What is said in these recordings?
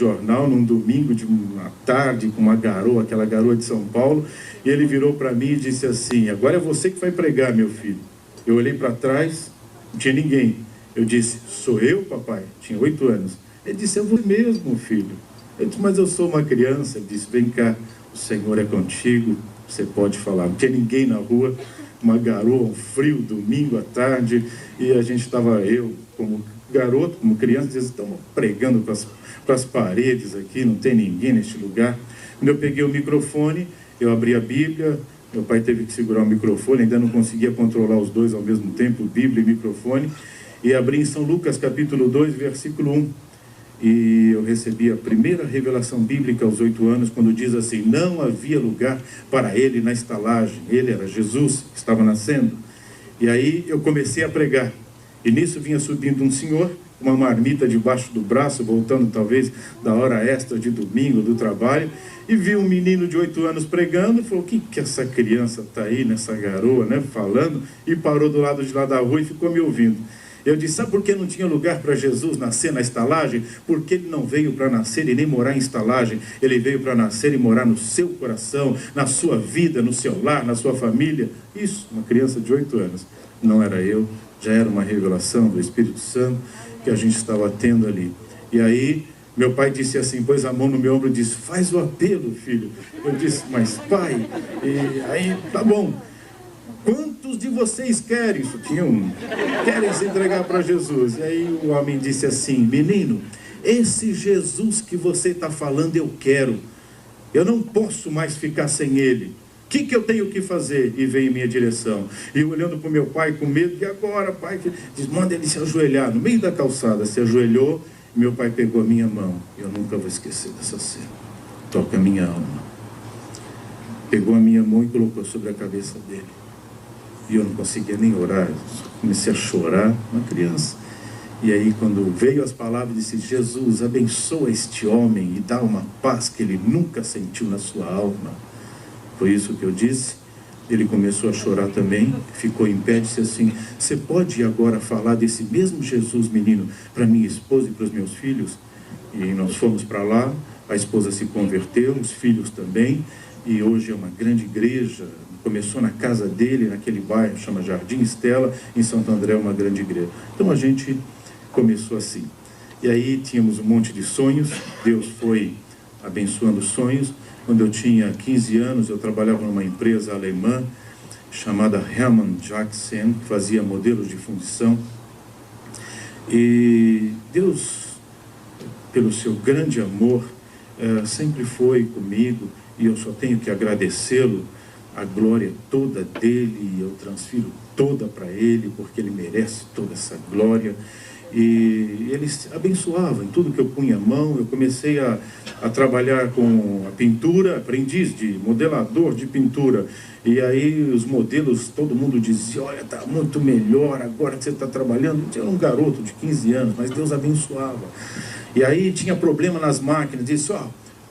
jornal num domingo de uma tarde com uma garoa, aquela garoa de São Paulo, e ele virou para mim e disse assim: agora é você que vai pregar, meu filho. Eu olhei para trás, não tinha ninguém. Eu disse: sou eu, papai? Tinha 8 anos. Ele disse: é você mesmo, filho. Eu disse: mas eu sou uma criança. Ele disse: vem cá, o Senhor é contigo, você pode falar. Não tinha ninguém na rua, uma garoa, um frio, domingo à tarde, e a gente estava, eu como garoto, como criança, dizia: estamos pregando para as paredes aqui, não tem ninguém neste lugar. Quando eu peguei o microfone, eu abri a Bíblia, meu pai teve que segurar o microfone, ainda não conseguia controlar os dois ao mesmo tempo, Bíblia e microfone, e abri em São Lucas capítulo 2, versículo 1, e eu recebi a primeira revelação bíblica aos 8 anos, quando diz assim: não havia lugar para ele na estalagem. Ele era Jesus, que estava nascendo. E aí eu comecei a pregar, e nisso vinha subindo um senhor, uma marmita debaixo do braço, voltando talvez da hora extra de domingo, do trabalho, e viu um menino de 8 anos pregando, e falou: o que essa criança está aí, nessa garoa, né, falando, e parou do lado de lá da rua e ficou me ouvindo. Eu disse: sabe por que não tinha lugar para Jesus nascer na estalagem? Porque ele não veio para nascer e nem morar em estalagem, ele veio para nascer e morar no seu coração, na sua vida, no seu lar, na sua família. Isso, uma criança de 8 anos. Não era eu, já era uma revelação do Espírito Santo que a gente estava tendo ali. E aí meu pai disse assim, pôs a mão no meu ombro e disse: faz o apelo, filho. Eu disse: mas pai, e aí tá bom, quantos de vocês querem? Isso tinha um, querem se entregar para Jesus? E aí o homem disse assim: menino, esse Jesus que você está falando eu quero, eu não posso mais ficar sem ele. O que eu tenho que fazer? E veio em minha direção. E olhando para o meu pai com medo: e agora, pai? Diz: manda ele se ajoelhar. No meio da calçada, se ajoelhou. E meu pai pegou a minha mão. Eu nunca vou esquecer dessa cena. Toca a minha alma. Pegou a minha mão e colocou sobre a cabeça dele. E eu não conseguia nem orar. Comecei a chorar, uma criança. E aí quando veio as palavras, disse: Jesus, abençoa este homem e dá uma paz que ele nunca sentiu na sua alma. Foi isso que eu disse. Ele começou a chorar também, ficou em pé e disse assim: você pode agora falar desse mesmo Jesus, menino, para minha esposa e para os meus filhos? E nós fomos para lá, a esposa se converteu, os filhos também, e hoje é uma grande igreja. Começou na casa dele, naquele bairro, chama Jardim Estela, em Santo André, uma grande igreja. Então a gente começou assim. E aí tínhamos um monte de sonhos, Deus foi abençoando os sonhos. Quando eu tinha 15 anos, eu trabalhava numa empresa alemã chamada Hermann Jackson, que fazia modelos de fundição. E Deus, pelo seu grande amor, sempre foi comigo, e eu só tenho que agradecê-lo. A glória toda dele, eu transfiro toda para ele, porque ele merece toda essa glória. E ele abençoava em tudo que eu punha a mão. Eu comecei a trabalhar com a pintura, aprendiz de modelador de pintura, e aí os modelos, todo mundo dizia: olha, está muito melhor agora que você está trabalhando. Eu era um garoto de 15 anos, mas Deus abençoava. E aí tinha problema nas máquinas, disse: ó,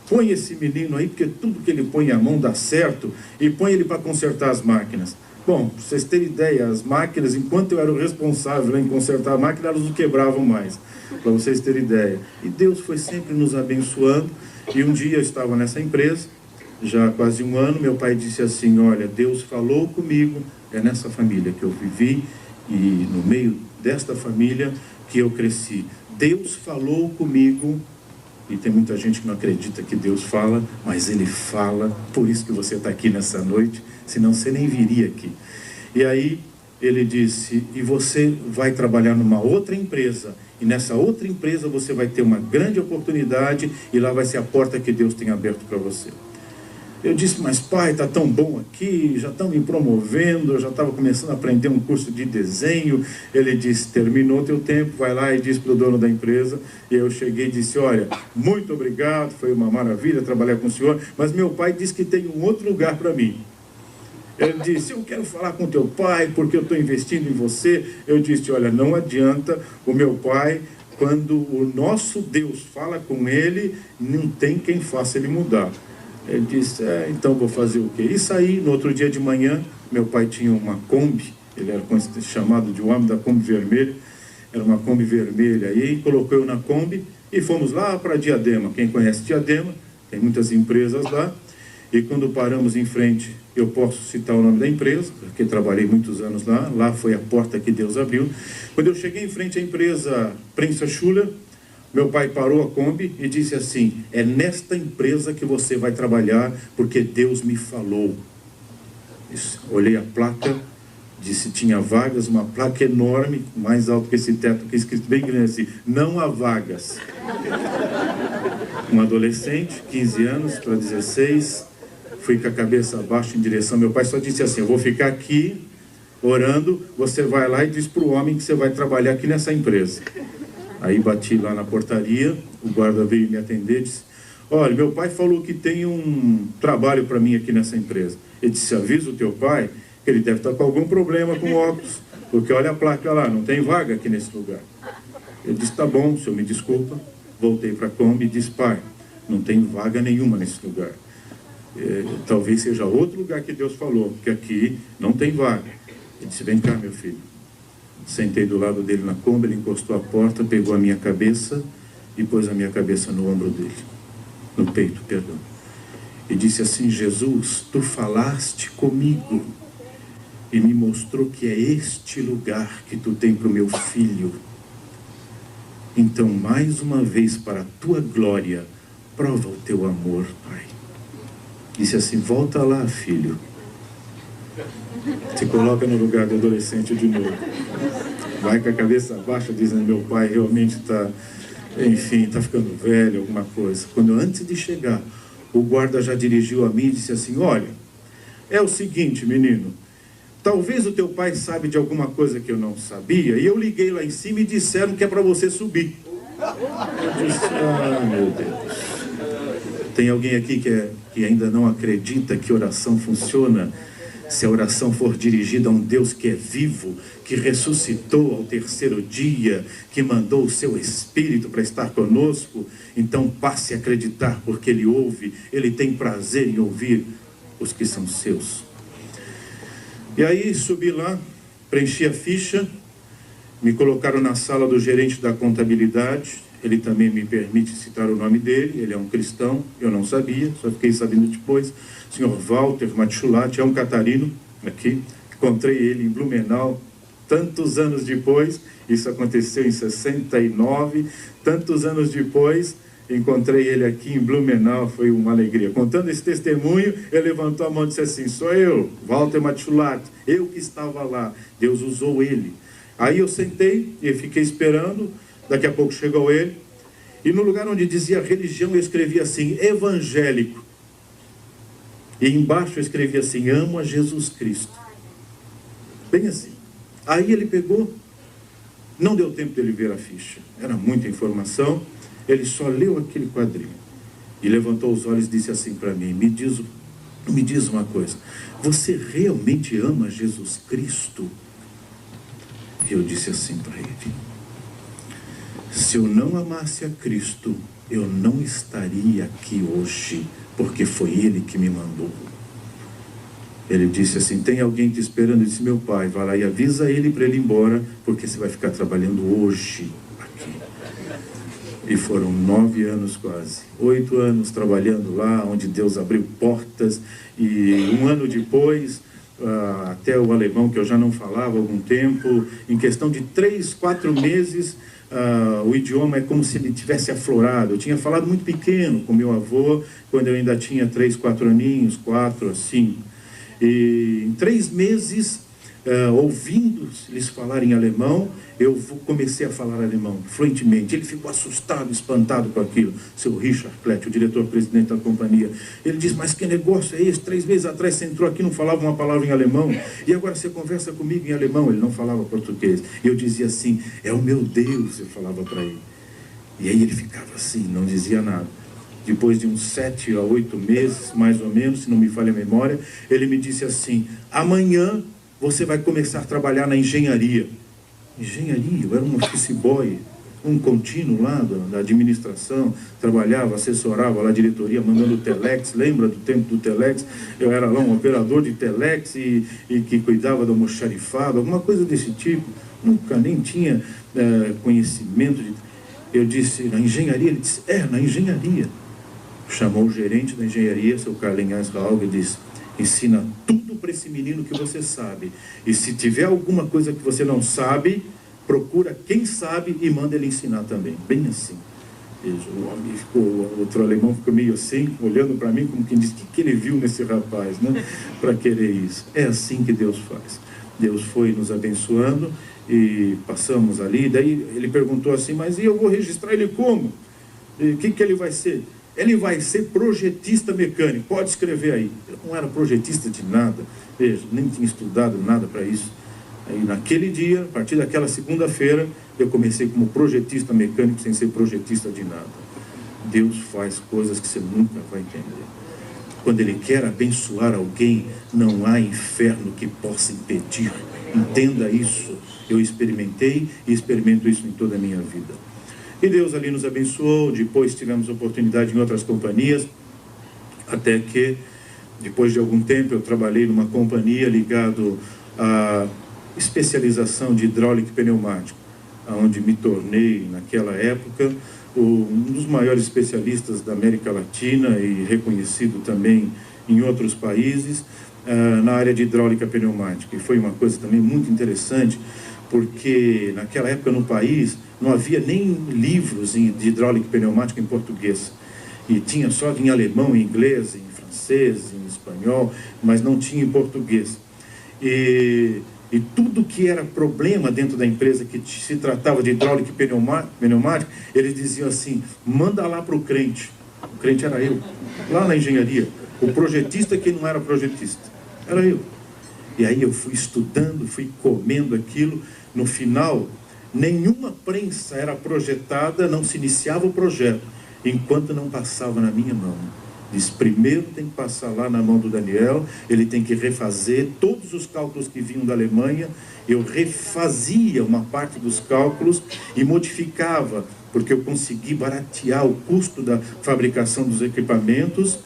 põe esse menino aí, porque tudo que ele põe a mão dá certo, e põe ele para consertar as máquinas. Bom, para vocês terem ideia, as máquinas, enquanto eu era o responsável em consertar a máquina, elas não quebravam mais, para vocês terem ideia. E Deus foi sempre nos abençoando. E um dia eu estava nessa empresa, já há quase um ano, meu pai disse assim: olha, Deus falou comigo, é nessa família que eu vivi, e no meio desta família que eu cresci. Deus falou comigo. E tem muita gente que não acredita que Deus fala, mas Ele fala, por isso que você está aqui nessa noite, senão você nem viria aqui. E aí ele disse: e você vai trabalhar numa outra empresa, e nessa outra empresa você vai ter uma grande oportunidade, e lá vai ser a porta que Deus tem aberto para você. Eu disse: mas pai, está tão bom aqui, já estão me promovendo, eu já estava começando a aprender um curso de desenho. Ele disse: terminou teu tempo, vai lá e diz para o dono da empresa. E eu cheguei e disse: olha, muito obrigado, foi uma maravilha trabalhar com o senhor, mas meu pai disse que tem um outro lugar para mim. Ele disse: eu quero falar com teu pai, porque eu estou investindo em você. Eu disse: olha, não adianta, o meu pai, quando o nosso Deus fala com ele, não tem quem faça ele mudar. Ele disse: então vou fazer o quê? E saí. No outro dia de manhã, meu pai tinha uma Kombi, ele era chamado de o homem da Kombi vermelha, era uma Kombi vermelha, e aí colocou eu na Kombi, E fomos lá para Diadema. Quem conhece Diadema, tem muitas empresas lá. E quando paramos em frente, eu posso citar o nome da empresa, porque trabalhei muitos anos lá. Lá foi a porta que Deus abriu. Quando eu cheguei em frente à empresa Prensa Schuller, meu pai parou a Kombi e disse assim: é nesta empresa que você vai trabalhar, porque Deus me falou. Olhei a placa, disse: tinha vagas, uma placa enorme, mais alto que esse teto, que escrito bem grande assim: não há vagas. Um adolescente, 15 anos para 16, fui com a cabeça abaixo em direção. Meu pai só disse assim: eu vou ficar aqui orando, você vai lá e diz para o homem que você vai trabalhar aqui nessa empresa. Aí bati lá na portaria, o guarda veio me atender e disse: olha, meu pai falou que tem um trabalho para mim aqui nessa empresa. Ele disse: avisa o teu pai que ele deve estar com algum problema com óculos, porque olha a placa lá, não tem vaga aqui nesse lugar. Eu disse: tá bom, o senhor me desculpa. Voltei para a Kombi e disse: pai, não tem vaga nenhuma nesse lugar. Talvez seja outro lugar que Deus falou, porque aqui não tem vaga. Ele disse: vem cá, meu filho. Sentei do lado dele na Kombi, ele encostou a porta, pegou a minha cabeça e pôs a minha cabeça no ombro dele, no peito, perdão. E disse assim: Jesus, tu falaste comigo e me mostrou que é este lugar que tu tem para o meu filho. Então, mais uma vez, para a tua glória, prova o teu amor, Pai. Disse assim: volta lá, filho. Se coloca no lugar do adolescente de novo. Vai com a cabeça baixa, dizendo: meu pai realmente está, enfim, está ficando velho, alguma coisa. Quando antes de chegar, o guarda já dirigiu a mim e disse assim: olha, é o seguinte, menino, talvez o teu pai saiba de alguma coisa que eu não sabia, e eu liguei lá em cima e disseram que é para você subir. Eu disse: ah, meu Deus. Tem alguém aqui que ainda não acredita que oração funciona? Se a oração for dirigida a um Deus que é vivo, que ressuscitou ao terceiro dia, que mandou o seu Espírito para estar conosco, então passe a acreditar, porque Ele ouve, Ele tem prazer em ouvir os que são seus. E aí subi lá, preenchi a ficha, me colocaram na sala do gerente da contabilidade. Ele também me permite citar o nome dele, ele é um cristão, eu não sabia, só fiquei sabendo depois. O senhor Walter Matulati, é um catarino aqui, encontrei ele em Blumenau tantos anos depois, isso aconteceu em 69, tantos anos depois, encontrei ele aqui em Blumenau, foi uma alegria. Contando esse testemunho, ele levantou a mão e disse assim: sou eu, Walter Matulati, eu que estava lá, Deus usou ele. Aí eu sentei e fiquei esperando. Daqui a pouco chegou ele, e no lugar onde dizia religião, eu escrevi assim: evangélico. E embaixo eu escrevi assim: amo a Jesus Cristo. Bem assim. Aí ele pegou, não deu tempo dele ver a ficha, era muita informação, ele só leu aquele quadrinho. E levantou os olhos e disse assim para mim: me diz uma coisa, você realmente ama Jesus Cristo? E eu disse assim para ele: se eu não amasse a Cristo, eu não estaria aqui hoje, porque foi Ele que me mandou. Ele disse assim: tem alguém te esperando? Eu disse: meu pai. Vai lá e avisa ele para ele ir embora, porque você vai ficar trabalhando hoje aqui. E foram 9 anos quase, 8 anos trabalhando lá, onde Deus abriu portas. E um ano depois, até o alemão, que eu já não falava há algum tempo, em questão de 3, 4 meses, o idioma é como se ele tivesse aflorado. Eu tinha falado muito pequeno com meu avô, quando eu ainda tinha 3, 4 aninhos, 4, assim. E em 3 meses, ouvindo eles falarem alemão, eu comecei a falar alemão fluentemente. Ele ficou assustado, espantado com aquilo. Seu Richard Klett, o diretor-presidente da companhia, ele disse: mas que negócio é esse? 3 meses atrás você entrou aqui, não falava uma palavra em alemão, e agora você conversa comigo em alemão. Ele não falava português. E eu dizia assim: é o meu Deus, eu falava para ele. E aí ele ficava assim, não dizia nada. Depois de uns 7 a 8 meses, mais ou menos, se não me falha a memória, ele me disse assim: amanhã você vai começar a trabalhar na engenharia. Engenharia? Eu era um office boy, um contínuo lá da administração, trabalhava, assessorava lá a diretoria, mandando telex. Lembra do tempo do telex? Eu era lá um operador de telex e que cuidava do almoxarifado, alguma coisa desse tipo. Nunca nem tinha conhecimento de... Eu disse, na engenharia? Ele disse, na engenharia. Chamou o gerente da engenharia, seu Carlinhos Raul, e disse, ensina tudo para esse menino que você sabe. E se tiver alguma coisa que você não sabe, procura quem sabe e manda ele ensinar também. Bem assim. O homem ficou, o outro alemão ficou meio assim, olhando para mim, como quem diz, o que ele viu nesse rapaz, né? Para querer isso. É assim que Deus faz. Deus foi nos abençoando e passamos ali. Daí ele perguntou assim, mas e eu vou registrar ele como? O que ele vai ser? Ele vai ser projetista mecânico, pode escrever aí. Eu não era projetista de nada, veja, nem tinha estudado nada para isso. Aí naquele dia, a partir daquela segunda-feira, eu comecei como projetista mecânico, sem ser projetista de nada. Deus faz coisas que você nunca vai entender. Quando Ele quer abençoar alguém, não há inferno que possa impedir. Entenda isso. Eu experimentei e experimento isso em toda a minha vida. E Deus ali nos abençoou, depois tivemos oportunidade em outras companhias, até que, depois de algum tempo, eu trabalhei numa companhia ligado à especialização de hidráulica e pneumática, onde me tornei, naquela época, um dos maiores especialistas da América Latina e reconhecido também em outros países, na área de hidráulica pneumática. E foi uma coisa também muito interessante, porque naquela época no país não havia nem livros de hidráulica e pneumática em português. E tinha só em alemão, em inglês, em francês, em espanhol, mas não tinha em português. E tudo que era problema dentro da empresa, que se tratava de hidráulica e pneumática, eles diziam assim, manda lá para o crente. O crente era eu, lá na engenharia. O projetista que não era projetista, era eu. E aí eu fui estudando, fui comendo aquilo. No final, nenhuma prensa era projetada, não se iniciava o projeto, enquanto não passava na minha mão. Diz, primeiro tem que passar lá na mão do Daniel, ele tem que refazer todos os cálculos que vinham da Alemanha. Eu refazia uma parte dos cálculos e modificava, porque eu consegui baratear o custo da fabricação dos equipamentos,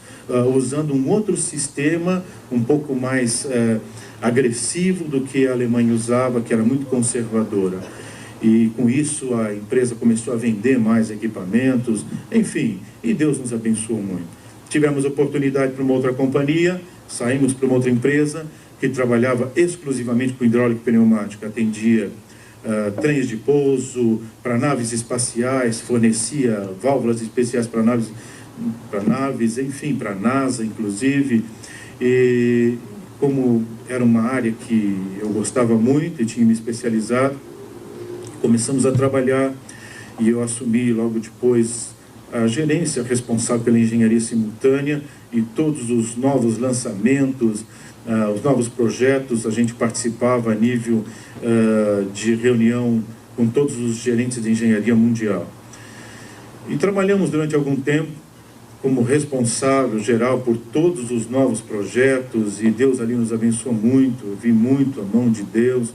usando um outro sistema, um pouco mais agressivo do que a Alemanha usava, que era muito conservadora. E com isso a empresa começou a vender mais equipamentos, enfim, e Deus nos abençoou muito. Tivemos oportunidade para uma outra companhia, saímos para uma outra empresa que trabalhava exclusivamente com hidráulica e pneumática, atendia trens de pouso, para naves espaciais, fornecia válvulas especiais para naves, enfim, para a NASA, inclusive. E como era uma área que eu gostava muito e tinha me especializado, começamos a trabalhar e eu assumi logo depois a gerência responsável pela engenharia simultânea e todos os novos lançamentos, os novos projetos. A gente participava a nível de reunião com todos os gerentes de engenharia mundial. E trabalhamos durante algum tempo como responsável geral por todos os novos projetos, e Deus ali nos abençoou muito. Eu vi muito a mão de Deus.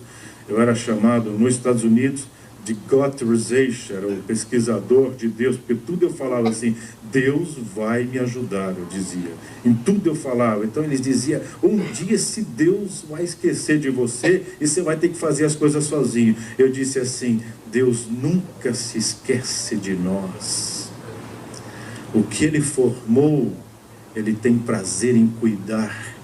Eu era chamado nos Estados Unidos de Gott Researcher, era o pesquisador de Deus, porque tudo eu falava assim, Deus vai me ajudar, eu dizia. Em tudo eu falava. Então eles diziam, um dia se Deus vai esquecer de você e você vai ter que fazer as coisas sozinho. Eu disse assim, Deus nunca se esquece de nós. O que Ele formou, Ele tem prazer em cuidar.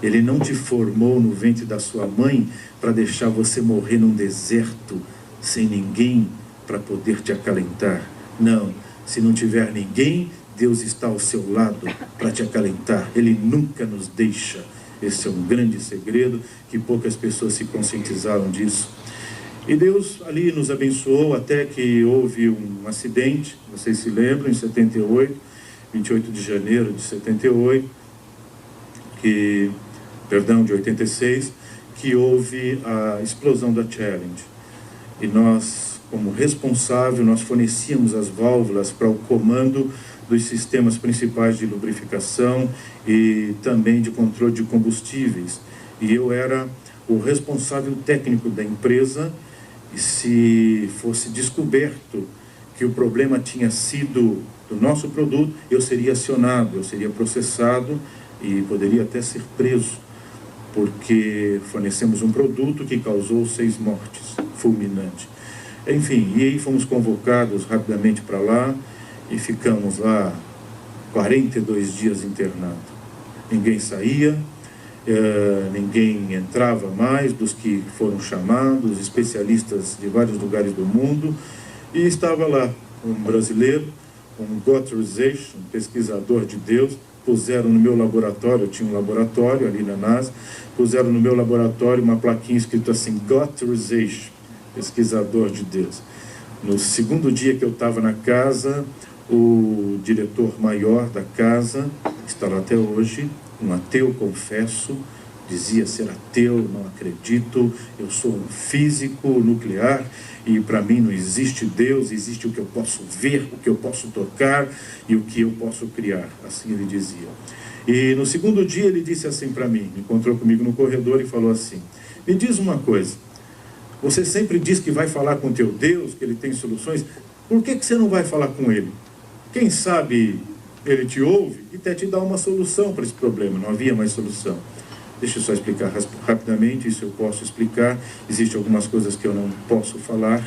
Ele não te formou no ventre da sua mãe para deixar você morrer num deserto, sem ninguém para poder te acalentar. Não, se não tiver ninguém, Deus está ao seu lado para te acalentar. Ele nunca nos deixa. Esse é um grande segredo que poucas pessoas se conscientizaram disso. E Deus ali nos abençoou até que houve um acidente, vocês se lembram, em 78, 28 de janeiro de 78, de 86, que houve a explosão da Challenge. E nós, como responsável, nós fornecíamos as válvulas para o comando dos sistemas principais de lubrificação e também de controle de combustíveis. E eu era o responsável técnico da empresa, e se fosse descoberto que o problema tinha sido do nosso produto, eu seria acionado, eu seria processado e poderia até ser preso, porque fornecemos um produto que causou 6 mortes, fulminante. Enfim, e aí fomos convocados rapidamente para lá e ficamos lá 42 dias internados. Ninguém saía, ninguém entrava mais dos que foram chamados, especialistas de vários lugares do mundo, e estava lá um brasileiro, um Gotterization, um pesquisador de Deus. Puseram no meu laboratório, eu tinha um laboratório ali na NASA, puseram no meu laboratório uma plaquinha escrita assim, Gotterization, pesquisador de Deus. No segundo dia que eu estava na casa, o diretor maior da casa, que está lá até hoje, um ateu, confesso, dizia ser ateu, não acredito, eu sou um físico nuclear e para mim não existe Deus, existe o que eu posso ver, o que eu posso tocar e o que eu posso criar, assim ele dizia. E no segundo dia ele disse assim para mim, encontrou comigo no corredor e falou assim, me diz uma coisa, você sempre diz que vai falar com teu Deus, que ele tem soluções, por que você não vai falar com ele? Quem sabe ele te ouve e até te dá uma solução para esse problema, não havia mais solução. Deixa eu só explicar rapidamente, isso eu posso explicar, existem algumas coisas que eu não posso falar,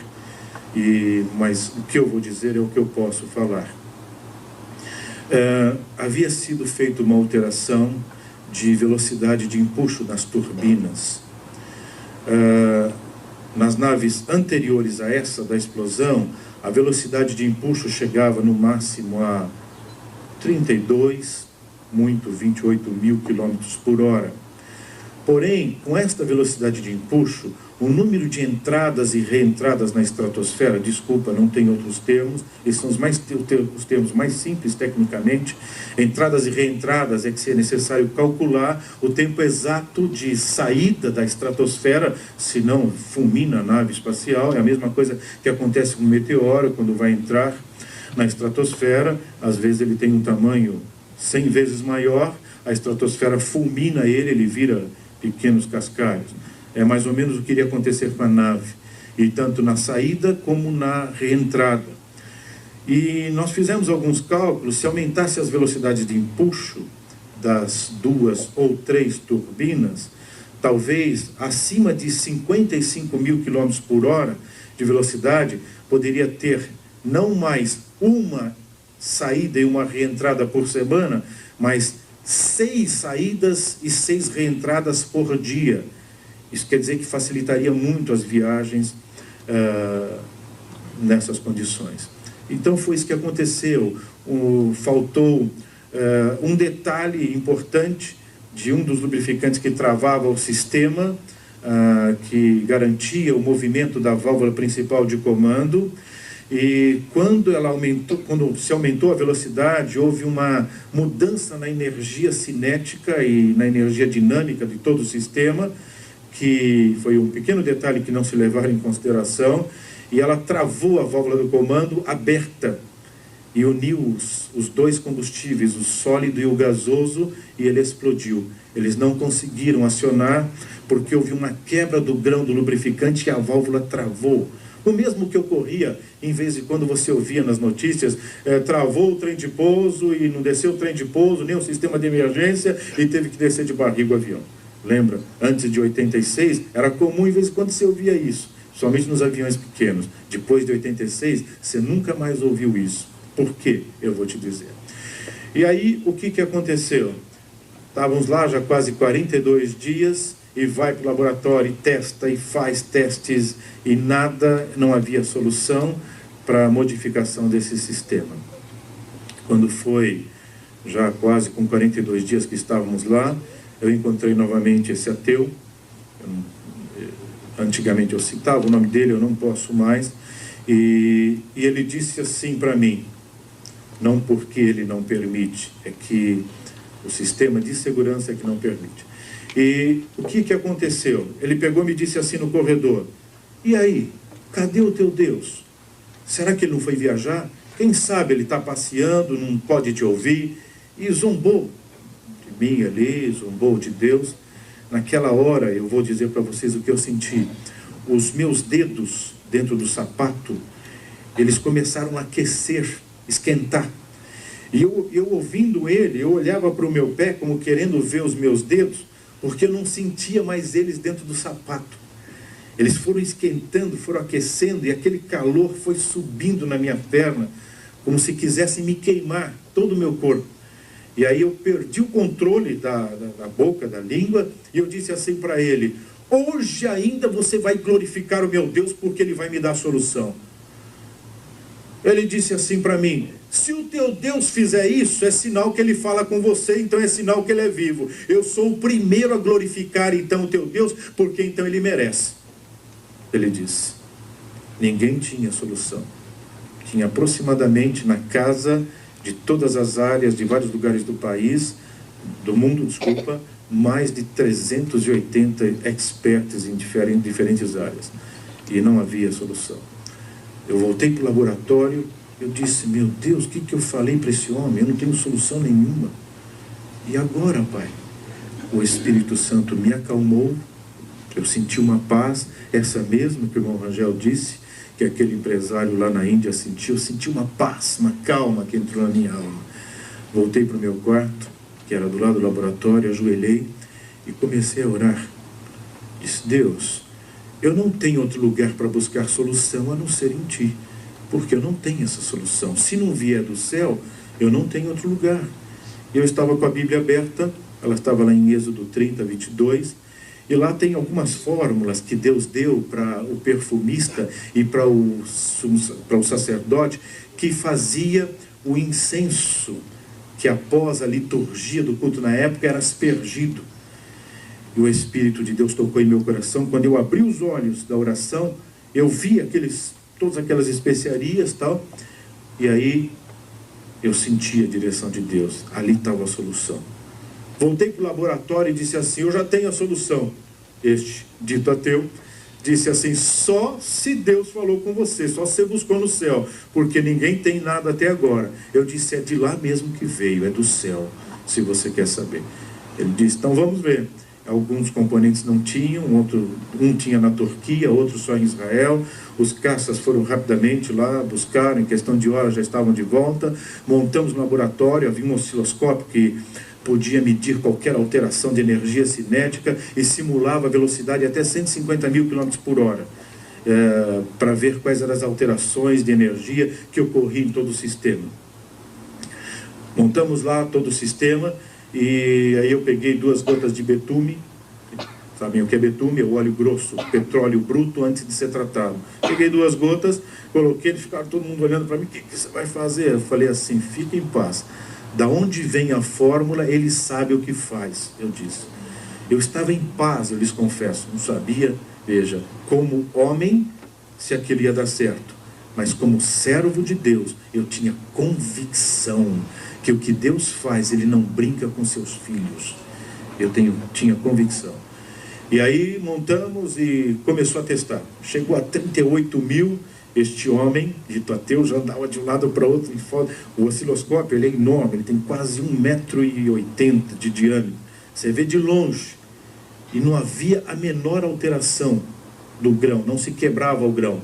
mas o que eu vou dizer é o que eu posso falar. Havia sido feita uma alteração de velocidade de empuxo nas turbinas. Nas naves anteriores a essa da explosão, a velocidade de empuxo chegava no máximo a 32, muito 28 mil quilômetros por hora. Porém, com esta velocidade de empuxo, o número de entradas e reentradas na estratosfera, desculpa, não tem outros termos, esses são os termos mais simples tecnicamente, entradas e reentradas é que seria necessário calcular o tempo exato de saída da estratosfera, senão fulmina a nave espacial, é a mesma coisa que acontece com o meteoro, quando vai entrar na estratosfera, às vezes ele tem um tamanho 100 vezes maior, a estratosfera fulmina ele vira pequenos cascalhos. É mais ou menos o que iria acontecer com a nave, e tanto na saída como na reentrada. E nós fizemos alguns cálculos, se aumentasse as velocidades de empuxo das 2 ou 3 turbinas, talvez acima de 55 mil quilômetros por hora de velocidade, poderia ter não mais uma saída e uma reentrada por semana, mas 6 saídas e 6 reentradas por dia. Isso quer dizer que facilitaria muito as viagens nessas condições. Então foi isso que aconteceu. Faltou um detalhe importante de um dos lubrificantes que travava o sistema, que garantia o movimento da válvula principal de comando. E quando se aumentou a velocidade, houve uma mudança na energia cinética e na energia dinâmica de todo o sistema, que foi um pequeno detalhe que não se levaram em consideração, e ela travou a válvula do comando aberta e uniu os dois combustíveis, o sólido e o gasoso, e ele explodiu. Eles não conseguiram acionar porque houve uma quebra do grão do lubrificante e a válvula travou. O mesmo que ocorria, em vez de quando você ouvia nas notícias, travou o trem de pouso e não desceu o trem de pouso, nem o sistema de emergência, e teve que descer de barriga o avião. Lembra? Antes de 86, era comum, em vez de quando você ouvia isso, somente nos aviões pequenos. Depois de 86, você nunca mais ouviu isso. Por quê? Eu vou te dizer. E aí, o que aconteceu? Estávamos lá já quase 42 dias, e vai para o laboratório e testa e faz testes e nada, não havia solução para a modificação desse sistema. Quando foi já quase com 42 dias que estávamos lá, eu encontrei novamente esse ateu. Antigamente eu citava o nome dele, eu não posso mais, e ele disse assim para mim, não porque ele não permite, é que o sistema de segurança é que não permite. E o que aconteceu? Ele pegou e me disse assim no corredor, e aí, cadê o teu Deus? Será que ele não foi viajar? Quem sabe ele está passeando, não pode te ouvir? E zombou de mim ali, zombou de Deus. Naquela hora, eu vou dizer para vocês o que eu senti. Os meus dedos dentro do sapato, eles começaram a aquecer, esquentar. E eu ouvindo ele, eu olhava para o meu pé como querendo ver os meus dedos, porque eu não sentia mais eles dentro do sapato. Eles foram esquentando, foram aquecendo, e aquele calor foi subindo na minha perna, como se quisessem me queimar todo o meu corpo. E aí eu perdi o controle da boca, da língua, e eu disse assim para ele: hoje ainda você vai glorificar o meu Deus, porque ele vai me dar a solução. Ele disse assim para mim: se o teu Deus fizer isso, é sinal que ele fala com você, então é sinal que ele é vivo. Eu sou o primeiro a glorificar então o teu Deus, porque então ele merece. Ele disse. Ninguém tinha solução. Tinha aproximadamente na casa de todas as áreas, de vários lugares do país, do mundo, desculpa, mais de 380 experts em diferentes áreas. E não havia solução. Eu voltei para o laboratório, eu disse: meu Deus, o que eu falei para esse homem? Eu não tenho solução nenhuma. E agora, Pai? O Espírito Santo me acalmou, eu senti uma paz, essa mesma que o irmão Rangel disse, que aquele empresário lá na Índia sentiu. Eu senti uma paz, uma calma que entrou na minha alma. Voltei para o meu quarto, que era do lado do laboratório, ajoelhei e comecei a orar. Disse: Deus, eu não tenho outro lugar para buscar solução a não ser em Ti, porque eu não tenho essa solução. Se não vier do céu, eu não tenho outro lugar. Eu estava com a Bíblia aberta, ela estava lá em Êxodo 30, 22, e lá tem algumas fórmulas que Deus deu para o perfumista e para o sacerdote, que fazia o incenso, que após a liturgia do culto na época era aspergido. E o Espírito de Deus tocou em meu coração. Quando eu abri os olhos da oração, eu vi todas aquelas especiarias e tal, e aí eu senti a direção de Deus. Ali estava a solução. Voltei para o laboratório e disse assim: eu já tenho a solução. Este dito ateu disse assim: só se Deus falou com você, só se você buscou no céu, porque ninguém tem nada até agora. Eu disse: é de lá mesmo que veio, é do céu, se você quer saber. Ele disse: então vamos ver. Alguns componentes não tinham, um tinha na Turquia, outro só em Israel. Os caças foram rapidamente lá, buscaram, em questão de horas já estavam de volta. Montamos no laboratório, havia um osciloscópio que podia medir qualquer alteração de energia cinética e simulava a velocidade até 150 mil km por hora, para ver quais eram as alterações de energia que ocorriam em todo o sistema. Montamos lá todo o sistema, e aí eu peguei 2 gotas de betume. Sabem o que é betume? É o óleo grosso, petróleo bruto antes de ser tratado. Peguei 2 gotas, coloquei, eles ficaram todo mundo olhando para mim: o que você vai fazer? Eu falei assim: fique em paz. Da onde vem a fórmula, ele sabe o que faz, eu disse. Eu estava em paz, eu lhes confesso. Não sabia, veja, como homem, se aquilo ia dar certo. Mas como servo de Deus, eu tinha convicção que o que Deus faz, Ele não brinca com seus filhos. Tinha convicção. E aí montamos e começou a testar. Chegou a 38 mil. Este homem, dito ateu, já andava de um lado para outro. O osciloscópio, ele é enorme, ele tem quase 1,80 m de diâmetro. Você vê de longe. E não havia a menor alteração do grão, não se quebrava o grão.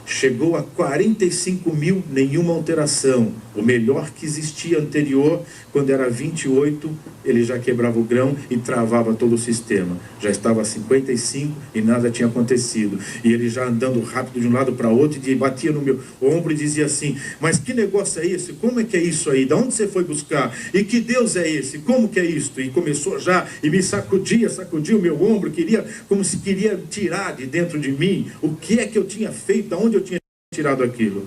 Chegou a 45 mil, nenhuma alteração. O melhor que existia anterior, quando era 28, ele já quebrava o grão e travava todo o sistema. Já estava a 55 e nada tinha acontecido. E ele já andando rápido de um lado para outro, e batia no meu ombro e dizia assim: mas que negócio é esse? Como é que é isso aí? De onde você foi buscar? E que Deus é esse? Como que é isto? E começou já, e me sacudia o meu ombro, como se queria tirar de dentro de mim o que é que eu tinha feito, de onde eu tinha tirado aquilo.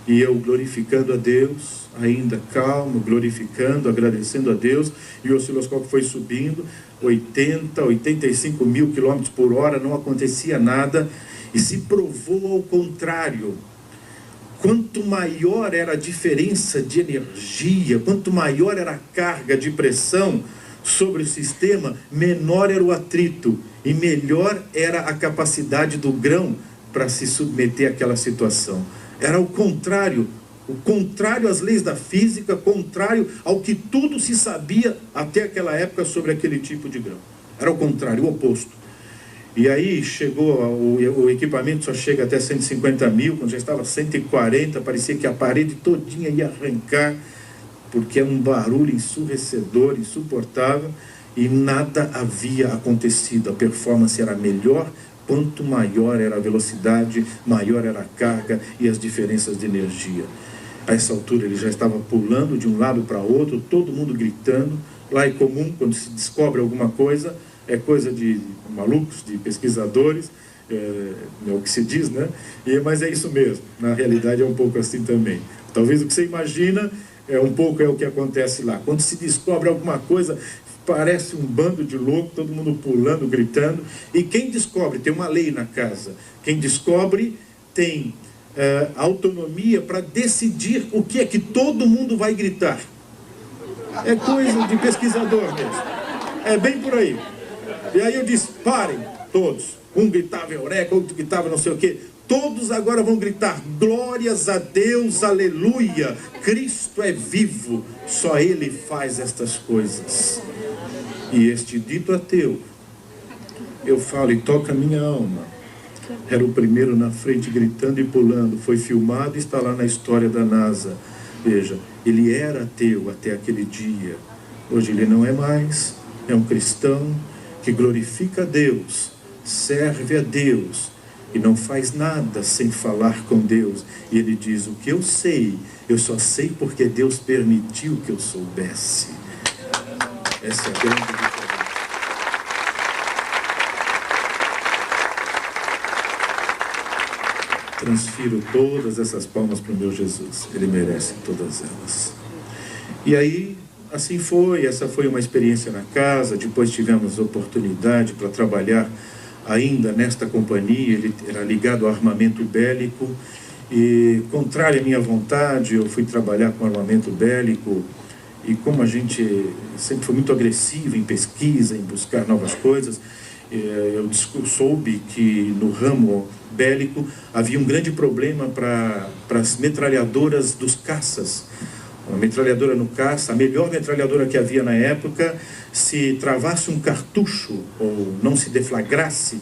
E eu glorificando a Deus, ainda calmo, glorificando, agradecendo a Deus, e o osciloscópio foi subindo, 85 mil quilômetros por hora, não acontecia nada, e se provou ao contrário. Quanto maior era a diferença de energia, quanto maior era a carga de pressão sobre o sistema, menor era o atrito, e melhor era a capacidade do grão para se submeter àquela situação. Era o contrário às leis da física, contrário ao que tudo se sabia até aquela época sobre aquele tipo de grão. Era o contrário, o oposto. E aí chegou, o equipamento só chega até 150 mil, quando já estava 140, parecia que a parede todinha ia arrancar, porque é um barulho ensurdecedor, insuportável, e nada havia acontecido. A performance era melhor quanto maior era a velocidade, maior era a carga e as diferenças de energia. A essa altura ele já estava pulando de um lado para outro, todo mundo gritando. Lá é comum, quando se descobre alguma coisa, é coisa de malucos, de pesquisadores, é o que se diz, né? Mas é isso mesmo, na realidade é um pouco assim também. Talvez o que você imagina um pouco é o que acontece lá. Quando se descobre alguma coisa, parece um bando de louco, todo mundo pulando, gritando. E quem descobre, tem uma lei na casa, quem descobre tem autonomia para decidir o que é que todo mundo vai gritar. É coisa de pesquisador mesmo. É bem por aí. E aí eu disse, parem, todos. Um gritava eureka, outro gritava não sei o quê. Todos agora vão gritar, glórias a Deus, aleluia, Cristo é vivo, só Ele faz estas coisas. E este dito ateu, eu falo e toca a minha alma, era o primeiro na frente gritando e pulando, foi filmado e está lá na história da NASA. Veja, ele era ateu até aquele dia, hoje ele não é mais, é um cristão que glorifica a Deus, serve a Deus, e não faz nada sem falar com Deus. E ele diz, o que eu sei, eu só sei porque Deus permitiu que eu soubesse. Essa é a grande diferença. Transfiro todas essas palmas para o meu Jesus. Ele merece todas elas. E aí, assim foi. Essa foi uma experiência na casa. Depois tivemos oportunidade para trabalhar ainda nesta companhia. Ele era ligado ao armamento bélico e, contrário à minha vontade, eu fui trabalhar com armamento bélico. E como a gente sempre foi muito agressivo em pesquisa, em buscar novas coisas, eu soube que no ramo bélico havia um grande problema para as metralhadoras dos caças. Uma metralhadora no caça, a melhor metralhadora que havia na época, se travasse um cartucho ou não se deflagrasse,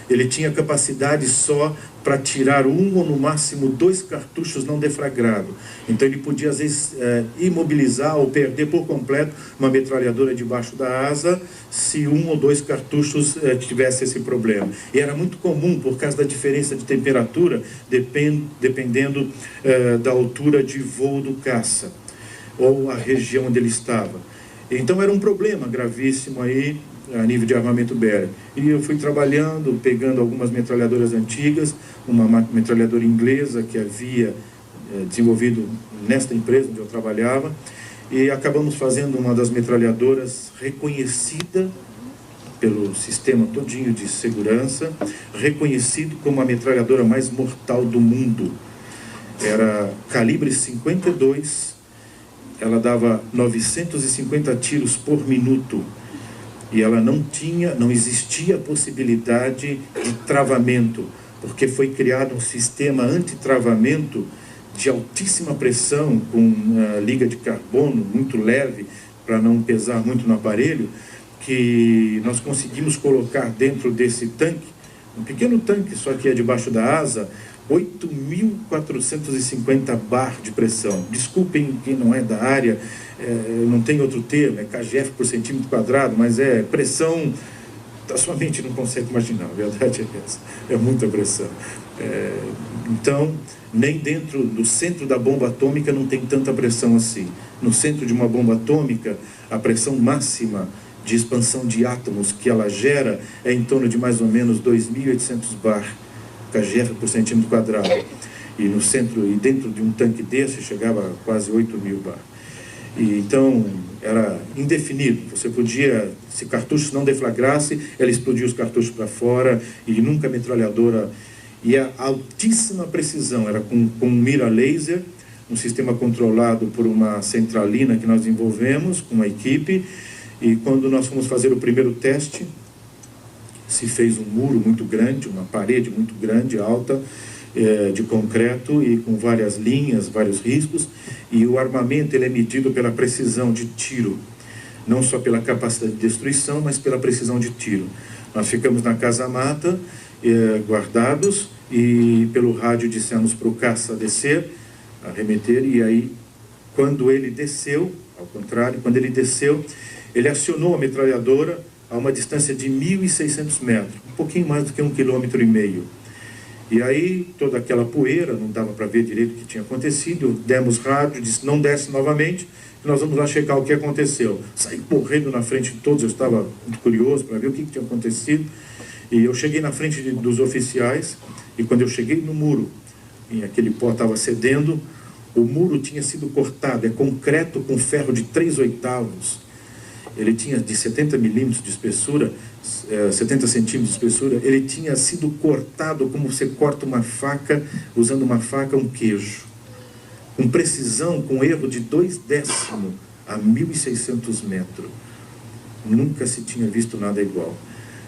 ele tinha capacidade só para tirar um ou no máximo 2 cartuchos não deflagrados. Então ele podia às vezes imobilizar ou perder por completo uma metralhadora debaixo da asa se 1 ou 2 cartuchos tivesse esse problema. E era muito comum por causa da diferença de temperatura, dependendo da altura de voo do caça ou a região onde ele estava. Então era um problema gravíssimo aí a nível de armamento bélico. E eu fui trabalhando, pegando algumas metralhadoras antigas, uma metralhadora inglesa que havia desenvolvido nesta empresa onde eu trabalhava, e acabamos fazendo uma das metralhadoras reconhecida pelo sistema todinho de segurança, reconhecido como a metralhadora mais mortal do mundo. Era calibre 52, ela dava 950 tiros por minuto. E ela não existia a possibilidade de travamento, porque foi criado um sistema anti-travamento de altíssima pressão, com liga de carbono muito leve, para não pesar muito no aparelho, que nós conseguimos colocar dentro desse tanque, um pequeno tanque, só que é debaixo da asa, 8.450 bar de pressão. Desculpem quem não é da área, não tem outro termo, é kgf por centímetro quadrado, mas é pressão, a sua mente não consegue imaginar, a verdade é essa, é muita pressão. Então, nem dentro do centro da bomba atômica não tem tanta pressão assim. No centro de uma bomba atômica, a pressão máxima de expansão de átomos que ela gera é em torno de mais ou menos 2.800 bar kgf por centímetro quadrado, e no centro e dentro de um tanque desse chegava a quase 8.000 bar. E então era indefinido, você podia, se cartuchos não deflagrasse, ela explodia os cartuchos para fora, e nunca a metralhadora, e a altíssima precisão, era com mira laser, um sistema controlado por uma centralina que nós desenvolvemos com uma equipe. E quando nós fomos fazer o primeiro teste, se fez um muro muito grande, uma parede muito grande, alta, de concreto e com várias linhas, vários riscos, e o armamento ele é medido pela precisão de tiro, não só pela capacidade de destruição, mas pela precisão de tiro. Nós ficamos na casa-mata, guardados, e pelo rádio dissemos para o caça descer, arremeter, e aí, quando ele desceu, ao contrário, quando ele desceu, ele acionou a metralhadora, a uma distância de 1.600 metros, um pouquinho mais do que 1,5 km. E aí, toda aquela poeira, não dava para ver direito o que tinha acontecido, demos rádio, disse, não desce novamente, nós vamos lá checar o que aconteceu. Saí correndo na frente de todos, eu estava muito curioso para ver o que tinha acontecido, e eu cheguei na frente dos oficiais, e quando eu cheguei no muro, e aquele pó estava cedendo, o muro tinha sido cortado, é concreto com ferro de 3/8. Ele tinha de 70 milímetros de espessura, 70 centímetros de espessura, ele tinha sido cortado como você corta uma faca, usando uma faca, um queijo. Com precisão, com erro de 2/10 a 1.600 metros. Nunca se tinha visto nada igual.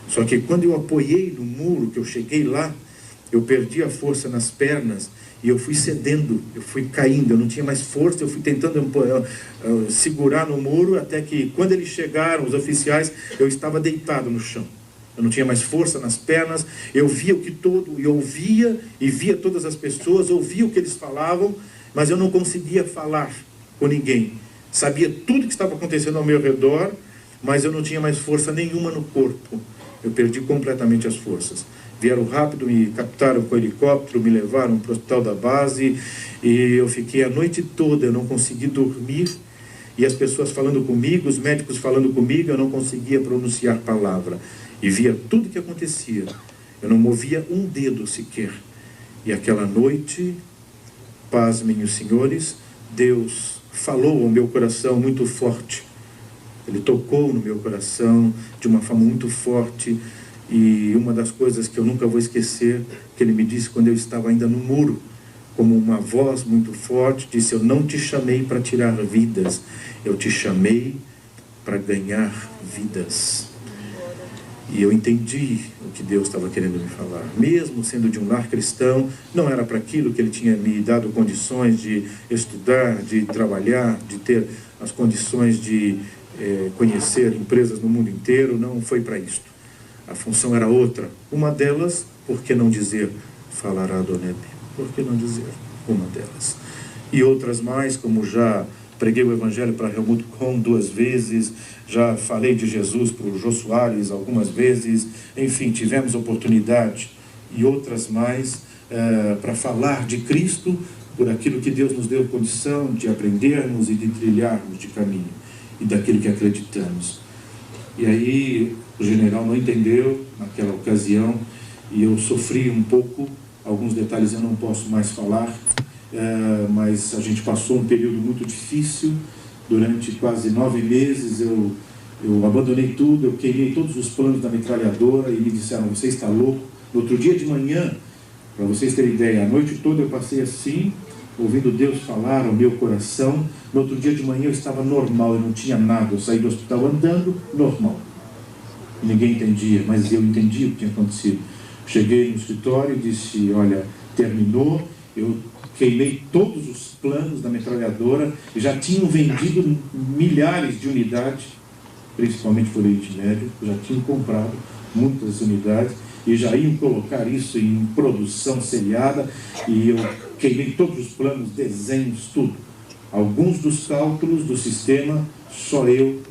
Só que quando eu apoiei no muro, que eu cheguei lá, eu perdi a força nas pernas e eu fui cedendo, eu fui caindo, eu não tinha mais força, eu fui tentando segurar no muro, até que quando eles chegaram, os oficiais, eu estava deitado no chão. Eu não tinha mais força nas pernas, eu via o que todo, eu ouvia e via todas as pessoas, ouvia o que eles falavam, mas eu não conseguia falar com ninguém. Sabia tudo que estava acontecendo ao meu redor, mas eu não tinha mais força nenhuma no corpo. Eu perdi completamente as forças. Vieram rápido, me captaram com o helicóptero, me levaram para o hospital da base e eu fiquei a noite toda, eu não consegui dormir e as pessoas falando comigo, os médicos falando comigo, eu não conseguia pronunciar palavra e via tudo que acontecia. Eu não movia um dedo sequer. E aquela noite, pasmem os senhores, Deus falou ao meu coração muito forte. Ele tocou no meu coração de uma forma muito forte. E uma das coisas que eu nunca vou esquecer, que ele me disse quando eu estava ainda no muro, como uma voz muito forte, disse, eu não te chamei para tirar vidas, eu te chamei para ganhar vidas. E eu entendi o que Deus estava querendo me falar. Mesmo sendo de um lar cristão, não era para aquilo que ele tinha me dado condições de estudar, de trabalhar, de ter as condições de conhecer empresas no mundo inteiro, não foi para isto. A função era outra. Uma delas, por que não dizer, falará Adoneb? Por que não dizer? Uma delas. E outras mais, como já preguei o Evangelho para Helmut Kohn 2 vezes, já falei de Jesus para o Jô Soares algumas vezes, enfim, tivemos oportunidade e outras mais para falar de Cristo por aquilo que Deus nos deu condição de aprendermos e de trilharmos de caminho e daquilo que acreditamos. E aí o general não entendeu naquela ocasião e eu sofri um pouco, alguns detalhes eu não posso mais falar, mas a gente passou um período muito difícil, durante quase 9 meses eu abandonei tudo, eu queimei todos os planos da metralhadora e me disseram, você está louco? No outro dia de manhã, para vocês terem ideia, a noite toda eu passei assim, ouvindo Deus falar ao meu coração. No outro dia de manhã eu estava normal, eu não tinha nada, eu saí do hospital andando, normal. Ninguém entendia, mas eu entendi o que tinha acontecido. Cheguei no escritório e disse, olha, terminou, eu queimei todos os planos da metralhadora, já tinham vendido milhares de unidades, principalmente por Oriente Médio, já tinham comprado muitas unidades, e já iam colocar isso em produção seriada, e eu queimei todos os planos, desenhos, tudo. Alguns dos cálculos do sistema, só eu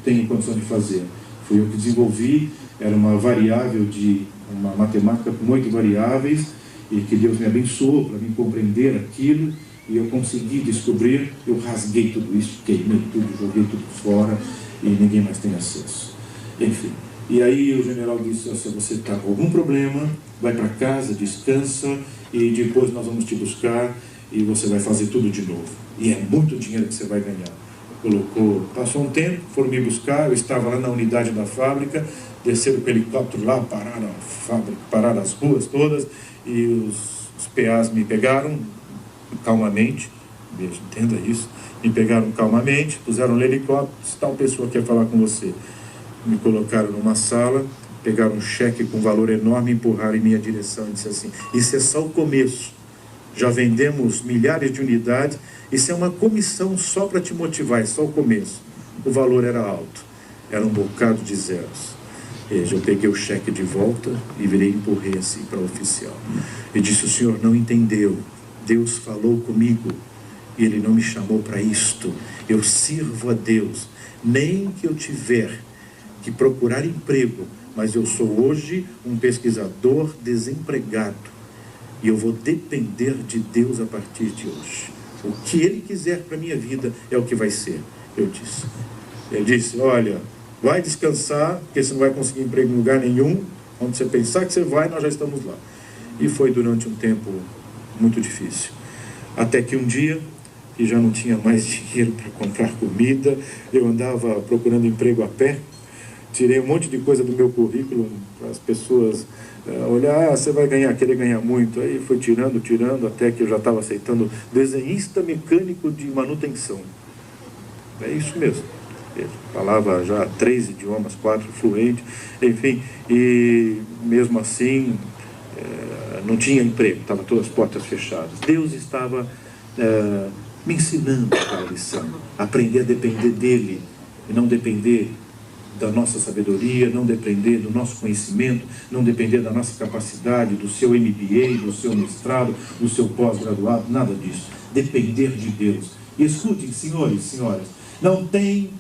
tenho condição de fazer. Fui eu que desenvolvi, era uma variável de uma matemática com 8 variáveis, e que Deus me abençoou para me compreender aquilo, e eu consegui descobrir, eu rasguei tudo isso, queimei tudo, joguei tudo fora, e ninguém mais tem acesso. Enfim. E aí o general disse, se você está com algum problema, vai para casa, descansa, e depois nós vamos te buscar, e você vai fazer tudo de novo. E é muito dinheiro que você vai ganhar. Passou um tempo, foram me buscar, eu estava lá na unidade da fábrica, desceram com o helicóptero lá, pararam a fábrica, pararam as ruas todas, e os PAs me pegaram calmamente, entenda isso, me pegaram calmamente, puseram no helicóptero, tal pessoa quer falar com você. Me colocaram numa sala, pegaram um cheque com valor enorme, empurraram em minha direção e disse assim, isso é só o começo, já vendemos milhares de unidades, isso é uma comissão só para te motivar, é só o começo. O valor era alto, era um bocado de zeros. Eu peguei o cheque de volta e virei e empurrei assim para o oficial. E disse, o senhor não entendeu, Deus falou comigo e Ele não me chamou para isto. Eu sirvo a Deus, nem que eu tiver que procurar emprego, mas eu sou hoje um pesquisador desempregado. E eu vou depender de Deus a partir de hoje. O que Ele quiser para a minha vida é o que vai ser, eu disse. Ele disse, olha, vai descansar, porque você não vai conseguir emprego em lugar nenhum. Onde você pensar que você vai, nós já estamos lá. E foi durante um tempo muito difícil. Até que um dia, que já não tinha mais dinheiro para comprar comida, eu andava procurando emprego a pé, tirei um monte de coisa do meu currículo para as pessoas olhar, você vai querer ganhar muito. Aí foi tirando, até que eu já estava aceitando desenhista mecânico de manutenção. É isso mesmo. Eu falava já 3 idiomas, 4 fluente, enfim, e mesmo assim não tinha emprego, estavam todas as portas fechadas. Deus estava me ensinando aquela lição, aprender a depender dEle e não depender da nossa sabedoria, não depender do nosso conhecimento, não depender da nossa capacidade, do seu MBA, do seu mestrado, do seu pós-graduado, nada disso. Depender de Deus. E escutem, senhores e senhoras, não tem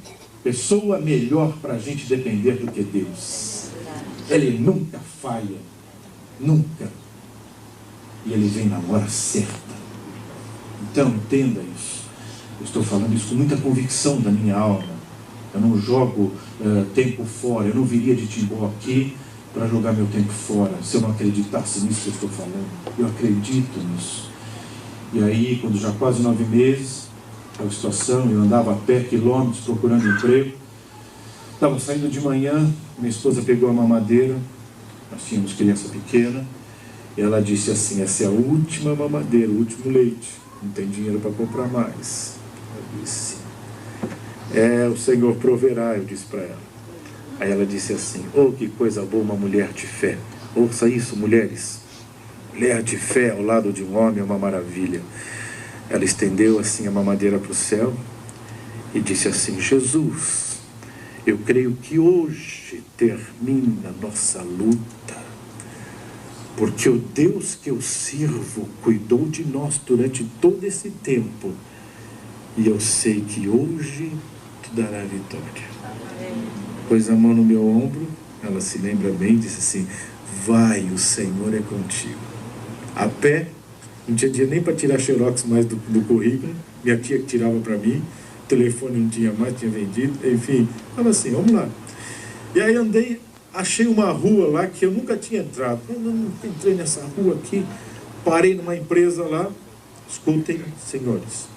pessoa melhor para a gente depender do que Deus. Ele nunca falha, nunca. E Ele vem na hora certa. Então, entenda isso. Eu estou falando isso com muita convicção da minha alma. Eu não jogo tempo fora. Eu não viria de Timbó aqui para jogar meu tempo fora, se eu não acreditasse nisso que eu estou falando. Eu acredito nisso. E aí, quando já quase 9 meses, aquela situação, eu andava a pé quilômetros procurando emprego. Estava saindo de manhã, minha esposa pegou a mamadeira, nós tínhamos criança pequena, e ela disse assim, essa é a última mamadeira, o último leite, não tem dinheiro para comprar mais. Eu disse, o Senhor proverá, eu disse para ela. Aí ela disse assim, que coisa boa uma mulher de fé. Ouça isso, mulheres. Mulher de fé ao lado de um homem é uma maravilha. Ela estendeu assim a mamadeira para o céu e disse assim, Jesus, eu creio que hoje termina a nossa luta, porque o Deus que eu sirvo cuidou de nós durante todo esse tempo, e eu sei que hoje te dará a vitória. Pôs a mão no meu ombro, ela se lembra bem, e disse assim, vai, o Senhor é contigo. A pé, não tinha dia nem para tirar xerox mais do currículo, minha tia que tirava para mim, o telefone não tinha mais, tinha vendido, enfim, falava assim, vamos lá. E aí andei, achei uma rua lá que eu nunca tinha entrado. Eu não entrei nessa rua aqui, parei numa empresa lá. Escutem, senhores,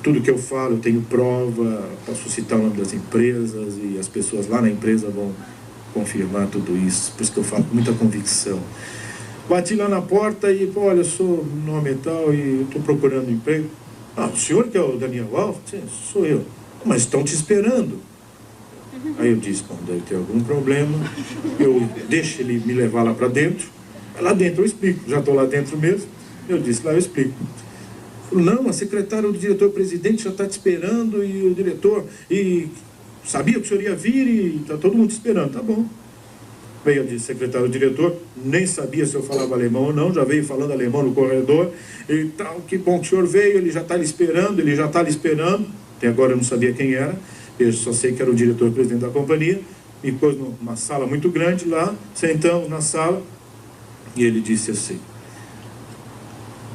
tudo que eu falo, eu tenho prova, posso citar o nome das empresas e as pessoas lá na empresa vão confirmar tudo isso, por isso que eu falo com muita convicção. Bati lá na porta e, olha, eu sou nome e tal e estou procurando emprego. O senhor que é o Daniel Alves? Sim, sou eu. Mas estão te esperando. Aí eu disse, deve ter algum problema, eu deixo ele me levar lá para dentro. Lá dentro eu explico, já estou lá dentro mesmo. Eu disse, lá eu explico. Não, a secretária do diretor-presidente já está te esperando e o diretor, e sabia que o senhor ia vir e está todo mundo te esperando, tá bom. Veio de secretário do diretor, nem sabia se eu falava alemão ou não, já veio falando alemão no corredor, e tal, que bom que o senhor veio, ele já está lhe esperando, até agora eu não sabia quem era, eu só sei que era o diretor-presidente da companhia, me pôs numa sala muito grande lá, sentamos na sala, e ele disse assim,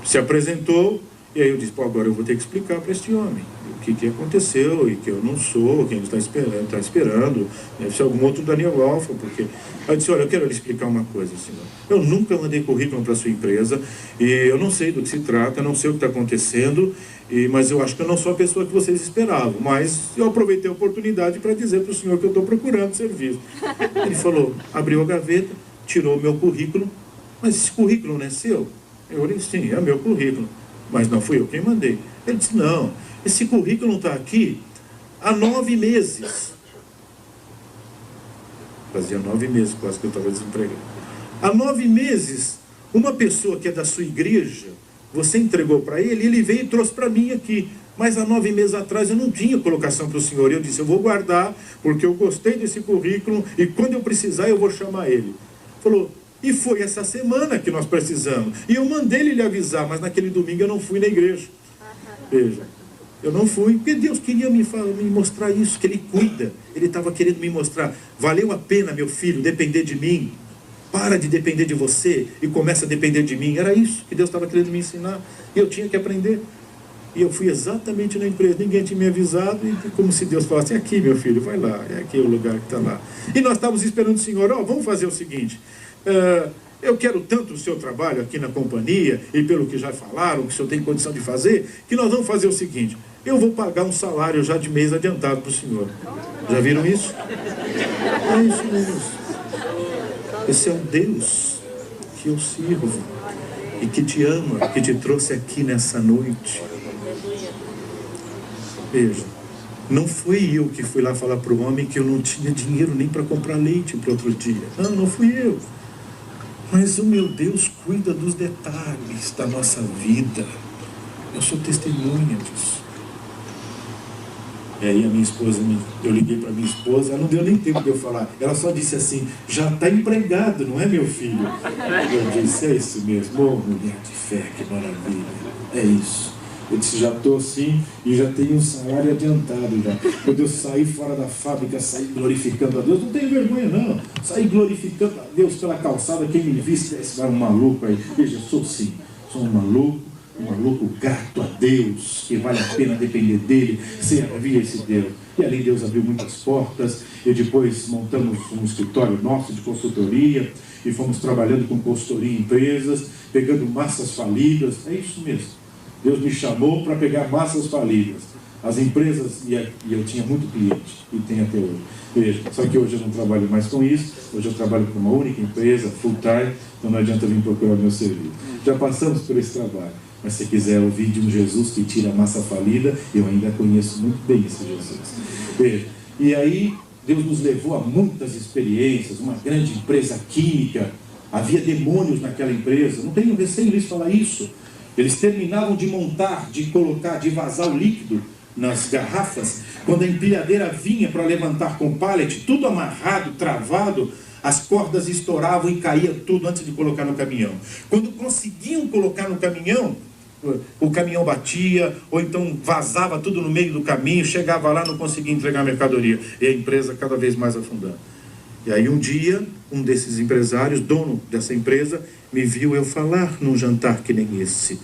se apresentou, e aí eu disse, agora eu vou ter que explicar para este homem o que aconteceu, e que eu não sou quem ele está esperando, deve ser algum outro Daniel Alfa, porque... Aí eu disse, olha, eu quero lhe explicar uma coisa, senhor. Eu nunca mandei currículo para a sua empresa, e eu não sei do que se trata, não sei o que está acontecendo, mas eu acho que eu não sou a pessoa que vocês esperavam, mas eu aproveitei a oportunidade para dizer para o senhor que eu estou procurando serviço. Ele falou, abriu a gaveta, tirou o meu currículo, mas esse currículo não é seu? Eu disse, sim, é meu currículo. Mas não fui eu quem mandei. Ele disse, não, esse currículo não está aqui há 9 meses. Fazia 9 meses quase que eu estava desempregado. Há 9 meses, uma pessoa que é da sua igreja, você entregou para ele, ele veio e trouxe para mim aqui. Mas há 9 meses atrás eu não tinha colocação para o senhor. Eu disse, eu vou guardar, porque eu gostei desse currículo, e quando eu precisar eu vou chamar ele. Falou, e foi essa semana que nós precisamos. E eu mandei ele lhe avisar, mas naquele domingo eu não fui na igreja. Veja, Eu não fui, porque Deus queria me mostrar isso, que Ele cuida. Ele estava querendo me mostrar, valeu a pena, meu filho, depender de mim. Para de depender de você e começa a depender de mim. Era isso que Deus estava querendo me ensinar. E eu tinha que aprender. E eu fui exatamente na empresa, ninguém tinha me avisado, e como se Deus falasse, aqui meu filho, vai lá, é aqui o lugar que está lá. E nós estávamos esperando o Senhor, vamos fazer o seguinte, eu quero tanto o seu trabalho aqui na companhia, e pelo que já falaram, que o senhor tem condição de fazer, que nós vamos fazer o seguinte, eu vou pagar um salário já de mês adiantado para o senhor. Já viram isso? É isso mesmo. Esse é o Deus que eu sirvo, e que te ama, que te trouxe aqui nessa noite. Veja, não fui eu que fui lá falar para o homem que eu não tinha dinheiro nem para comprar leite para outro dia. Não fui eu. Mas o meu Deus cuida dos detalhes da nossa vida. Eu sou testemunha disso. E aí a minha esposa, eu liguei para minha esposa, ela não deu nem tempo de eu falar. Ela só disse assim, já está empregado, não é, meu filho? Eu disse, é isso mesmo. Oh, mulher de fé, que maravilha. É isso. Eu disse, já estou assim e já tenho um salário adiantado já. Quando eu sair fora da fábrica, sair glorificando a Deus, não tenho vergonha não. Sair glorificando a Deus pela calçada, quem me visse, esse cara um maluco aí. Veja, sou sim, sou um maluco grato a Deus, que vale a pena depender dele, servir esse Deus. E ali Deus abriu muitas portas, e depois montamos um escritório nosso de consultoria, e fomos trabalhando com consultoria em empresas, pegando massas falidas, é isso mesmo. Deus me chamou para pegar massas falidas. As empresas, e eu tinha muito cliente, e tenho até hoje. Veja, só que hoje eu não trabalho mais com isso, hoje eu trabalho com uma única empresa, full time, então não adianta vir procurar meu serviço. Já passamos por esse trabalho, mas se quiser ouvir de um Jesus que tira a massa falida, eu ainda conheço muito bem esse Jesus. Veja, e aí Deus nos levou a muitas experiências, uma grande empresa química, havia demônios naquela empresa, não tenho receio de falar isso. Eles terminavam de montar, de colocar, de vazar o líquido nas garrafas, quando a empilhadeira vinha para levantar com pallet, tudo amarrado, travado, as cordas estouravam e caía tudo antes de colocar no caminhão. Quando conseguiam colocar no caminhão, o caminhão batia, ou então vazava tudo no meio do caminho, chegava lá, não conseguia entregar a mercadoria, e a empresa cada vez mais afundando. E aí um dia, um desses empresários, dono dessa empresa, me viu eu falar num jantar que nem esse,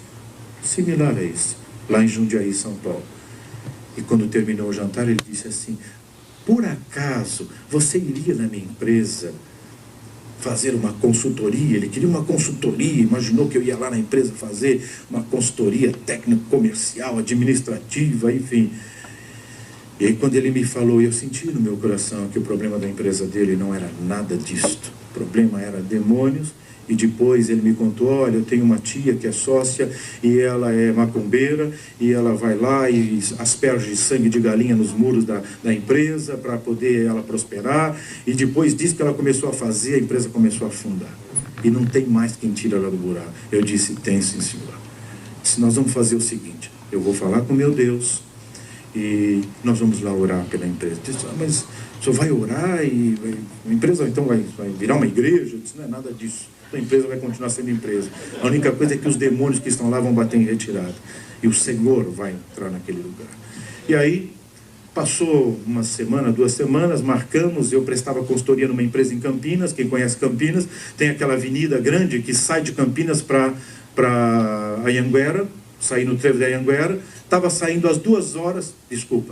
similar a esse, lá em Jundiaí, São Paulo. E quando terminou o jantar, ele disse assim, por acaso você iria na minha empresa fazer uma consultoria? Ele queria uma consultoria, imaginou que eu ia lá na empresa fazer uma consultoria técnico-comercial, administrativa, enfim. E aí quando ele me falou, eu senti no meu coração que o problema da empresa dele não era nada disto. O problema era demônios. E depois ele me contou, olha, eu tenho uma tia que é sócia e ela é macumbeira e ela vai lá e asperge sangue de galinha nos muros da empresa para poder ela prosperar. E depois disso que ela começou a fazer, a empresa começou a afundar. E não tem mais quem tira ela do buraco. Eu disse, tem sim, senhor. Disse, nós vamos fazer o seguinte, eu vou falar com meu Deus e nós vamos lá orar pela empresa. Eu disse, mas o senhor vai orar e a empresa então vai virar uma igreja? Eu disse, não é nada disso. A empresa vai continuar sendo empresa. A única coisa é que os demônios que estão lá vão bater em retirada. E o Senhor vai entrar naquele lugar. E aí, passou uma semana, 2 semanas, marcamos, eu prestava consultoria numa empresa em Campinas, quem conhece Campinas, tem aquela avenida grande que sai de Campinas para Anhanguera, saí no trevo de Anhanguera, estava saindo às 2h,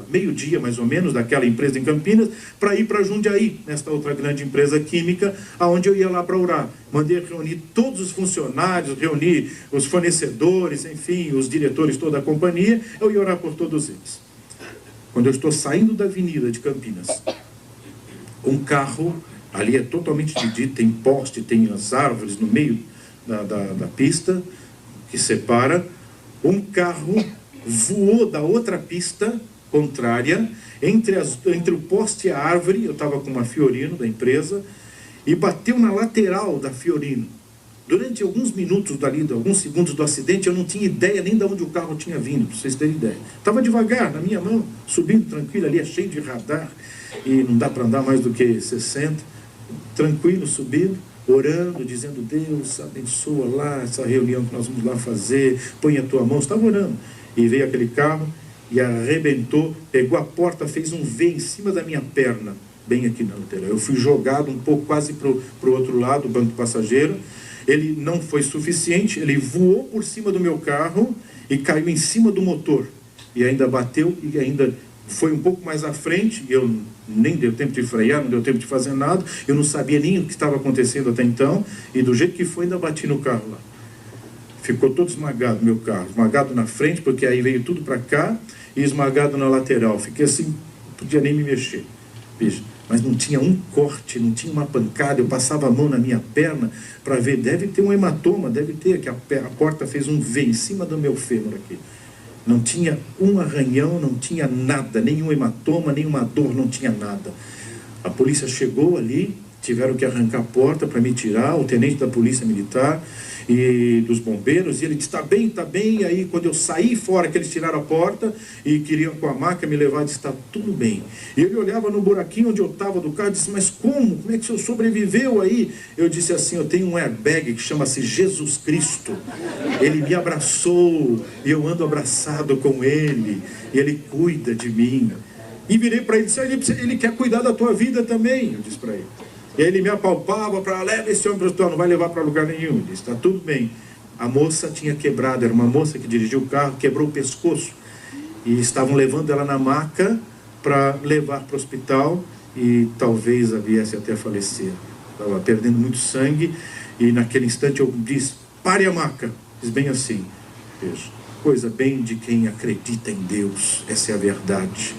meio-dia mais ou menos, daquela empresa em Campinas, para ir para Jundiaí, nesta outra grande empresa química, aonde eu ia lá para orar. Mandei reunir todos os funcionários, reunir os fornecedores, enfim, os diretores, toda a companhia, eu ia orar por todos eles. Quando eu estou saindo da avenida de Campinas, um carro, ali é totalmente dividido, tem poste, tem as árvores no meio da pista, que separa, um carro voou da outra pista contrária, entre o poste e a árvore, eu estava com uma Fiorino da empresa, e bateu na lateral da Fiorino. Durante alguns minutos dali, alguns segundos do acidente, eu não tinha ideia nem de onde o carro tinha vindo, para vocês terem ideia. Estava devagar, na minha mão, subindo tranquilo, ali é cheio de radar, e não dá para andar mais do que 60, tranquilo, subindo, orando, dizendo, Deus, abençoa lá essa reunião que nós vamos lá fazer, põe a tua mão, estava orando. E veio aquele carro e arrebentou, pegou a porta, fez um V em cima da minha perna, bem aqui na lateral. Eu fui jogado um pouco quase para o outro lado, o banco passageiro. Ele não foi suficiente, ele voou por cima do meu carro e caiu em cima do motor. E ainda bateu e ainda foi um pouco mais à frente. Eu nem deu tempo de frear, não deu tempo de fazer nada. Eu não sabia nem o que estava acontecendo até então. E do jeito que foi, ainda bati no carro lá. Ficou todo esmagado meu carro. Esmagado na frente, porque aí veio tudo para cá, e esmagado na lateral. Fiquei assim, não podia nem me mexer. Veja, mas não tinha um corte, não tinha uma pancada. Eu passava a mão na minha perna para ver, deve ter um hematoma, deve ter, que a porta fez um V em cima do meu fêmur aqui. Não tinha um arranhão, não tinha nada, nenhum hematoma, nenhuma dor, não tinha nada. A polícia chegou ali, tiveram que arrancar a porta para me tirar, o tenente da polícia militar e dos bombeiros, e ele disse, tá bem, e aí quando eu saí fora, que eles tiraram a porta e queriam com a maca me levar, disse, tá tudo bem. E ele olhava no buraquinho onde eu estava do carro e disse, mas como é que o senhor sobreviveu aí? Eu disse assim, eu tenho um airbag que chama-se Jesus Cristo, ele me abraçou e eu ando abraçado com ele, e ele cuida de mim. E virei para ele e disse, ele quer cuidar da tua vida também, eu disse para ele. E ele me apalpava para, leva esse homem para o hospital, não vai levar para lugar nenhum. Ele disse, está tudo bem. A moça tinha quebrado, era uma moça que dirigiu o carro, quebrou o pescoço. E estavam levando ela na maca para levar para o hospital e talvez a viesse até a falecer. Estava perdendo muito sangue e naquele instante eu disse, pare a maca. Diz bem assim, veja, coisa bem de quem acredita em Deus, essa é a verdade.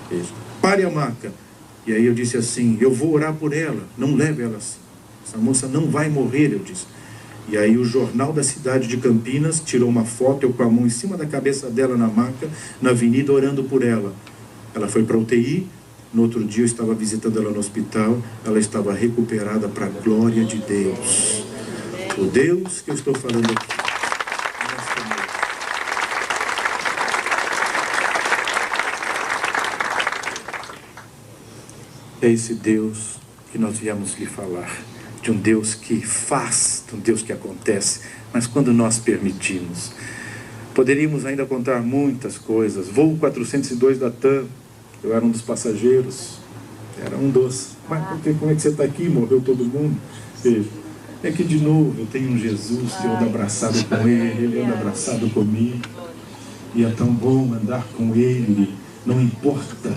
Veja, pare a maca. E aí eu disse assim, eu vou orar por ela, não leve ela assim. Essa moça não vai morrer, eu disse. E aí o jornal da cidade de Campinas tirou uma foto, eu com a mão em cima da cabeça dela na maca, na avenida, orando por ela. Ela foi para a UTI, no outro dia eu estava visitando ela no hospital, ela estava recuperada para a glória de Deus. O Deus que eu estou falando aqui. É esse Deus que nós viemos lhe falar, de um Deus que faz, de um Deus que acontece, mas quando nós permitimos. Poderíamos ainda contar muitas coisas. Voo 402 da TAM, eu era um dos passageiros, era um dos. Mas como é que você está aqui? Morreu todo mundo? Veja, é que de novo eu tenho um Jesus que eu ando abraçado com ele anda abraçado comigo, e é tão bom andar com ele, não importa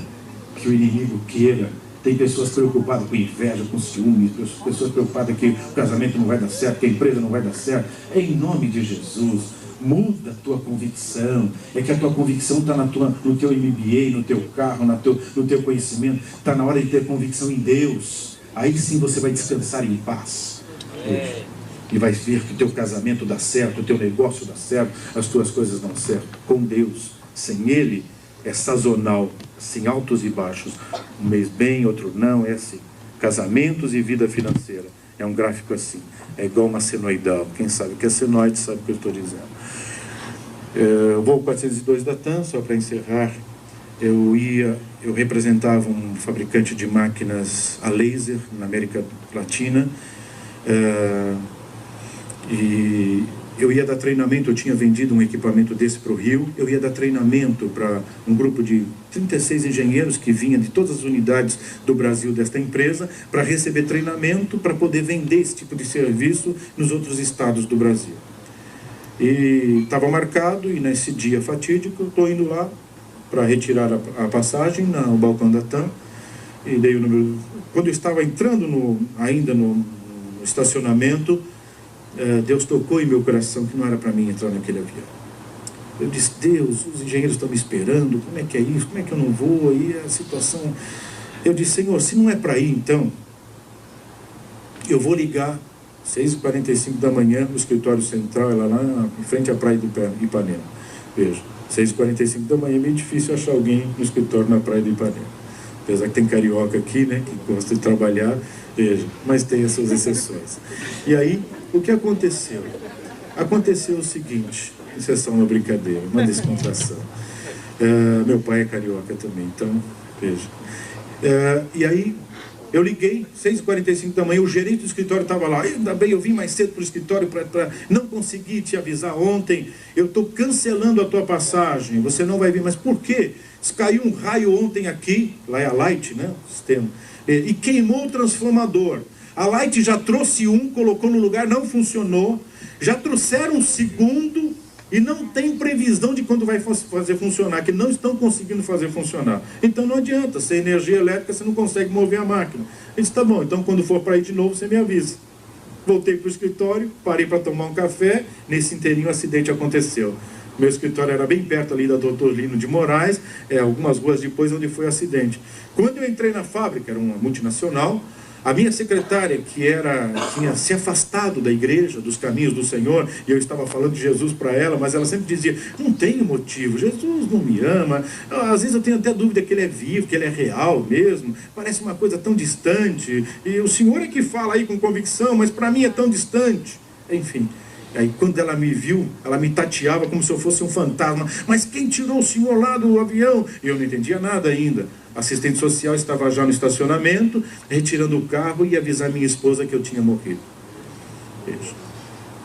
que o inimigo queira. Tem pessoas preocupadas com inveja, com ciúmes, pessoas preocupadas que o casamento não vai dar certo, que a empresa não vai dar certo. É em nome de Jesus, muda a tua convicção. É que a tua convicção está no teu MBA, no teu carro, no teu conhecimento. Está na hora de ter convicção em Deus. Aí sim você vai descansar em paz. E vai ver que o teu casamento dá certo, o teu negócio dá certo, as tuas coisas dão certo. Com Deus, sem Ele, é sazonal, assim, altos e baixos. Um mês bem, outro não, é assim. Casamentos e vida financeira. É um gráfico assim. É igual uma senoidal. Quem sabe o que é senoide sabe o que eu estou dizendo. Voo 402 da TAM, só para encerrar. Eu representava um fabricante de máquinas a laser na América Latina. E eu ia dar treinamento, eu tinha vendido um equipamento desse para o Rio, eu ia dar treinamento para um grupo de 36 engenheiros que vinha de todas as unidades do Brasil desta empresa, para receber treinamento, para poder vender esse tipo de serviço nos outros estados do Brasil. E estava marcado, e nesse dia fatídico, eu estou indo lá para retirar a passagem no balcão da TAM, e dei o número. Quando eu estava entrando ainda no estacionamento, Deus tocou em meu coração que não era para mim entrar naquele avião. Eu disse, Deus, os engenheiros estão me esperando, como é que é isso? Como é que eu não vou? Aí a situação... Eu disse, Senhor, se não é para ir, então, eu vou ligar 6h45 da manhã no escritório central, lá em frente à praia do Ipanema. Veja, 6h45 da manhã é meio difícil achar alguém no escritório na praia do Ipanema. Apesar que tem carioca aqui, né, que gosta de trabalhar, veja, mas tem as suas exceções. E aí, o que aconteceu? Aconteceu o seguinte, isso é só uma brincadeira, uma descontração. Meu pai é carioca também, então, veja. E aí, Eu liguei, 6h45 da manhã, o gerente do escritório estava lá. Ainda bem, eu vim mais cedo para o escritório para não consegui te avisar ontem. Eu estou cancelando a tua passagem, você não vai vir. Mas por quê? Caiu um raio ontem aqui, lá é a Light, né? O sistema, e queimou o transformador. A Light já trouxe um, colocou no lugar, não funcionou. Já trouxeram um segundo e não tem previsão de quando vai fazer funcionar, que não estão conseguindo fazer funcionar. Então não adianta, sem energia elétrica você não consegue mover a máquina. Eu disse, tá bom, então quando for para ir de novo você me avisa. Voltei para o escritório, parei para tomar um café, nesse inteirinho o acidente aconteceu. Meu escritório era bem perto ali da Dr. Lino de Moraes, algumas ruas depois onde foi o acidente. Quando eu entrei na fábrica, era uma multinacional, a minha secretária, que tinha se afastado da igreja, dos caminhos do Senhor, e eu estava falando de Jesus para ela, mas ela sempre dizia, não tenho motivo, Jesus não me ama, às vezes eu tenho até dúvida que ele é vivo, que ele é real mesmo, parece uma coisa tão distante, e o Senhor é que fala aí com convicção, mas para mim é tão distante. Enfim, aí quando ela me viu, ela me tateava como se eu fosse um fantasma. Mas quem tirou o senhor lá do avião? E eu não entendia nada ainda. A assistente social estava já no estacionamento, retirando o carro e ia avisar minha esposa que eu tinha morrido. Veja,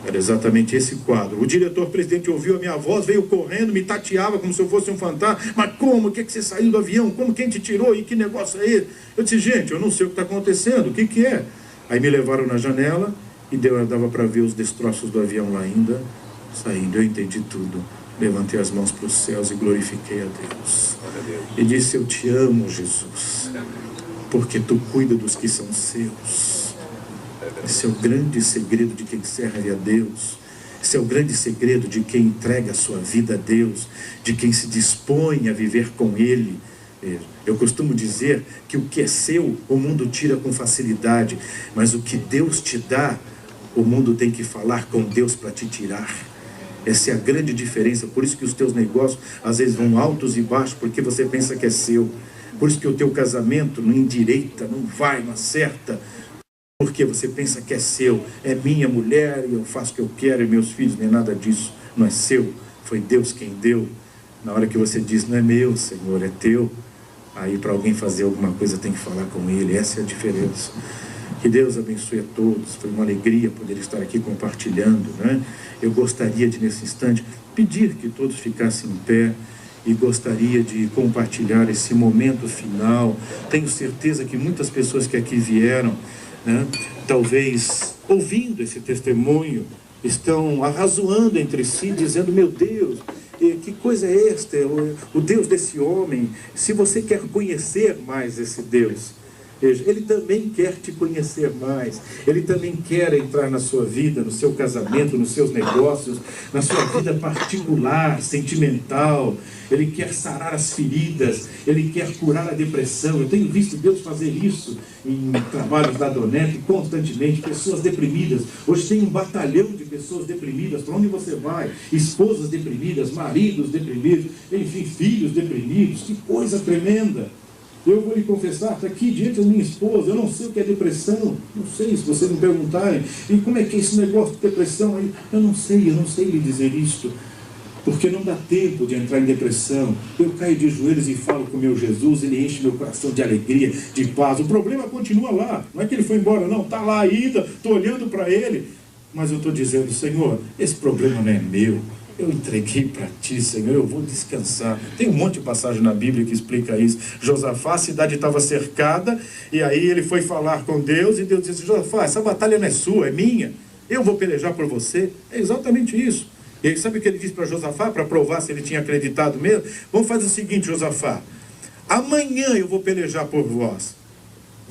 era exatamente esse quadro. O diretor-presidente ouviu a minha voz, veio correndo, me tateava como se eu fosse um fantasma. Mas como? O que é que você saiu do avião? Como? Quem te tirou? E que negócio é esse? Eu disse, gente, eu não sei o que está acontecendo. O que é? Aí me levaram na janela e dava para ver os destroços do avião lá ainda, saindo. Eu entendi tudo. Levantei as mãos para os céus e glorifiquei a Deus. E disse, eu te amo, Jesus, porque tu cuida dos que são seus. Esse é o grande segredo de quem serve a Deus. Esse é o grande segredo de quem entrega a sua vida a Deus, de quem se dispõe a viver com Ele. Eu costumo dizer que o que é seu, o mundo tira com facilidade, mas o que Deus te dá, o mundo tem que falar com Deus para te tirar. Essa é a grande diferença. Por isso que os teus negócios às vezes vão altos e baixos, porque você pensa que é seu. Por isso que o teu casamento não endireita, não vai, não acerta, porque você pensa que é seu. É minha mulher e eu faço o que eu quero, e meus filhos, nem nada disso. Não é seu, foi Deus quem deu. Na hora que você diz, não é meu, Senhor, é teu, aí para alguém fazer alguma coisa tem que falar com Ele. Essa é a diferença. Que Deus abençoe a todos. Foi uma alegria poder estar aqui compartilhando, né? Eu gostaria de, nesse instante, pedir que todos ficassem em pé e gostaria de compartilhar esse momento final. Tenho certeza que muitas pessoas que aqui vieram, né, talvez ouvindo esse testemunho, estão arrazoando entre si, dizendo, meu Deus, que coisa é esta? O Deus desse homem. Se você quer conhecer mais esse Deus, Ele também quer te conhecer mais. Ele também quer entrar na sua vida, no seu casamento, nos seus negócios, na sua vida particular, sentimental. Ele quer sarar as feridas. Ele quer curar a depressão. Eu tenho visto Deus fazer isso em trabalhos da Donete constantemente. Pessoas deprimidas. Hoje tem um batalhão de pessoas deprimidas. Para onde você vai? Esposas deprimidas, maridos deprimidos, enfim, filhos deprimidos. Que coisa tremenda! Eu vou lhe confessar, está aqui diante da minha esposa, eu não sei o que é depressão, não sei, se vocês me perguntarem, e como é que é esse negócio de depressão? Eu não sei lhe dizer isto, porque não dá tempo de entrar em depressão. Eu caio de joelhos e falo com o meu Jesus, Ele enche meu coração de alegria, de paz. O problema continua lá, não é que Ele foi embora não, está lá ainda, estou olhando para Ele, mas eu estou dizendo, Senhor, esse problema não é meu. Eu entreguei para ti, Senhor, eu vou descansar. Tem um monte de passagem na Bíblia que explica isso. Josafá, a cidade estava cercada, e aí ele foi falar com Deus, e Deus disse, Josafá, essa batalha não é sua, é minha. Eu vou pelejar por você. É exatamente isso. E aí sabe o que ele disse para Josafá, para provar se ele tinha acreditado mesmo? Vamos fazer o seguinte, Josafá, amanhã eu vou pelejar por vós.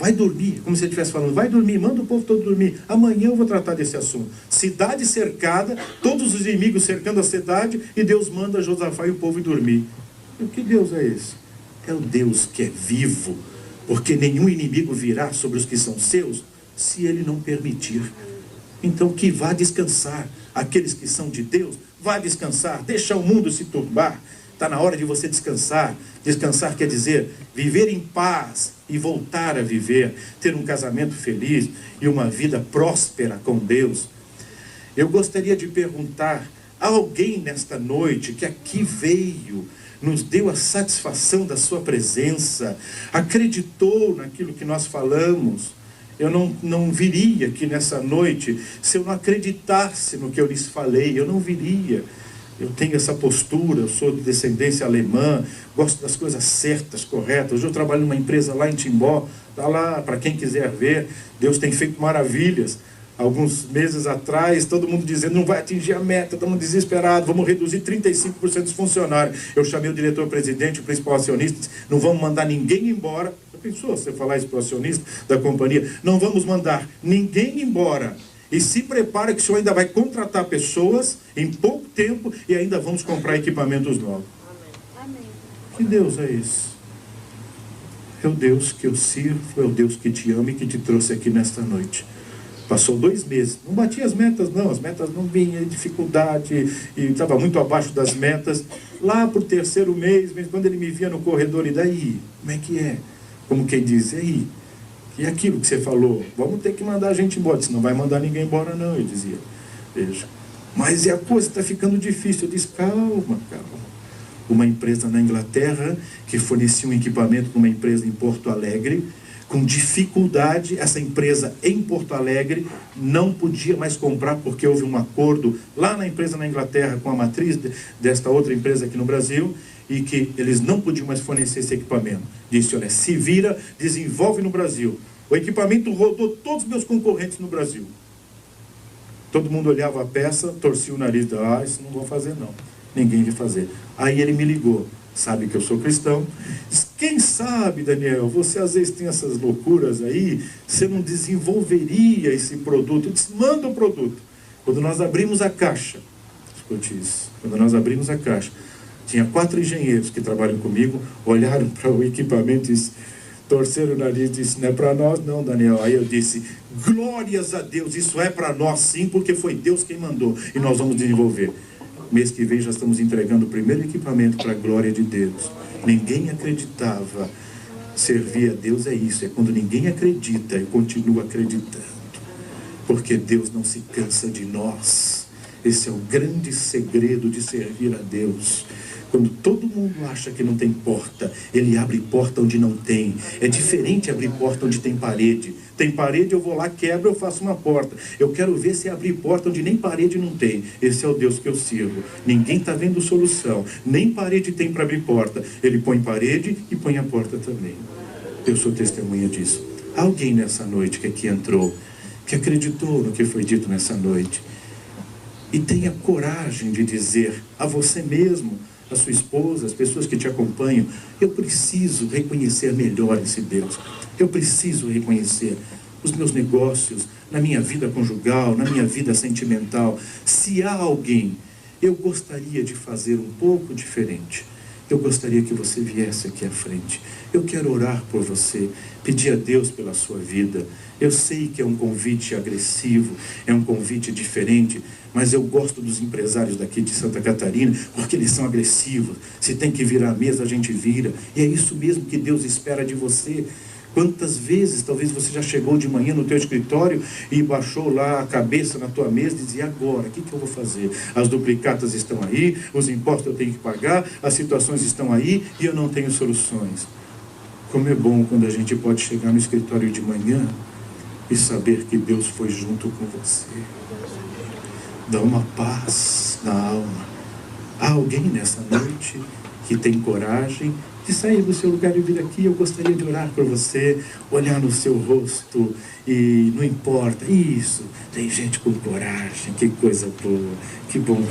Vai dormir, como se ele estivesse falando, vai dormir, manda o povo todo dormir. Amanhã eu vou tratar desse assunto. Cidade cercada, todos os inimigos cercando a cidade, e Deus manda Josafá e o povo ir dormir. E que Deus é esse? É o Deus que é vivo, porque nenhum inimigo virá sobre os que são seus, se Ele não permitir. Então que vá descansar. Aqueles que são de Deus, vá descansar, deixa o mundo se turbar. Está na hora de você descansar. Descansar quer dizer viver em paz e voltar a viver, ter um casamento feliz e uma vida próspera com Deus. Eu gostaria de perguntar a alguém nesta noite que aqui veio nos deu a satisfação da sua presença, acreditou naquilo que nós falamos. Eu não viria aqui nessa noite se eu não acreditasse no que eu lhes falei, eu não viria. Eu tenho essa postura, eu sou de descendência alemã, gosto das coisas certas, corretas. Hoje eu trabalho numa empresa lá em Timbó, está lá para quem quiser ver, Deus tem feito maravilhas. Alguns meses atrás, todo mundo dizendo, não vai atingir a meta, estamos desesperados, vamos reduzir 35% dos funcionários. Eu chamei o diretor-presidente, o principal acionista, disse, não vamos mandar ninguém embora. Já pensou você falar isso para o acionista da companhia? Não vamos mandar ninguém embora. E se prepara que o senhor ainda vai contratar pessoas em pouco tempo e ainda vamos comprar equipamentos novos. Amém. Que Deus é esse? É o Deus que eu sirvo, é o Deus que te ama e que te trouxe aqui nesta noite. Passou 2 meses, não batia as metas não, as metas não vinham, dificuldade, e estava muito abaixo das metas. Lá para o 3º mês, quando ele me via no corredor, e daí? Como é que é? Como quem diz, e aí? E aquilo que você falou, vamos ter que mandar a gente embora. Disse, não vai mandar ninguém embora não, eu dizia. Veja, mas a coisa está ficando difícil. Eu disse, calma. Uma empresa na Inglaterra, que fornecia um equipamento para uma empresa em Porto Alegre, com dificuldade, essa empresa em Porto Alegre não podia mais comprar, porque houve um acordo lá na empresa na Inglaterra com a matriz desta outra empresa aqui no Brasil, e que eles não podiam mais fornecer esse equipamento. Disse, olha, se vira, desenvolve no Brasil. O equipamento rodou todos os meus concorrentes no Brasil. Todo mundo olhava a peça, torcia o nariz, isso não vou fazer não. Ninguém ia fazer. Aí ele me ligou, sabe que eu sou cristão. Diz, quem sabe, Daniel, você às vezes tem essas loucuras aí, você não desenvolveria esse produto? Eu disse, manda o produto. Quando nós abrimos a caixa, escute isso, quando nós abrimos a caixa, tinha 4 engenheiros que trabalham comigo, olharam para o equipamento e torceram o nariz e disse, não é para nós não, Daniel. Aí eu disse, glórias a Deus, isso é para nós sim, porque foi Deus quem mandou e nós vamos desenvolver. Mês que vem já estamos entregando o primeiro equipamento para a glória de Deus. Ninguém acreditava. Servir a Deus é isso, é quando ninguém acredita e continua acreditando. Porque Deus não se cansa de nós. Esse é o grande segredo de servir a Deus. Quando todo mundo acha que não tem porta, ele abre porta onde não tem. É diferente abrir porta onde tem parede. Tem parede, eu vou lá, quebro, eu faço uma porta. Eu quero ver se abrir porta onde nem parede não tem. Esse é o Deus que eu sirvo. Ninguém está vendo solução. Nem parede tem para abrir porta. Ele põe parede e põe a porta também. Eu sou testemunha disso. Alguém nessa noite que aqui entrou, que acreditou no que foi dito nessa noite, e tenha coragem de dizer a você mesmo, a sua esposa, as pessoas que te acompanham, eu preciso reconhecer melhor esse Deus. Eu preciso reconhecer os meus negócios, na minha vida conjugal, na minha vida sentimental. Se há alguém, eu gostaria de fazer um pouco diferente. Eu gostaria que você viesse aqui à frente. Eu quero orar por você, pedir a Deus pela sua vida. Eu sei que é um convite agressivo, é um convite diferente, mas eu gosto dos empresários daqui de Santa Catarina, porque eles são agressivos. Se tem que virar a mesa, a gente vira. E é isso mesmo que Deus espera de você. Quantas vezes, talvez você já chegou de manhã no teu escritório e baixou lá a cabeça na tua mesa e dizia, agora, o que eu vou fazer? As duplicatas estão aí, os impostos eu tenho que pagar, as situações estão aí e eu não tenho soluções. Como é bom quando a gente pode chegar no escritório de manhã e saber que Deus foi junto com você. Dá uma paz na alma. Há alguém nessa noite que tem coragem de sair do seu lugar e vir aqui? Eu gostaria de orar por você, olhar no seu rosto e não importa. Isso, tem gente com coragem, que coisa boa, que bom.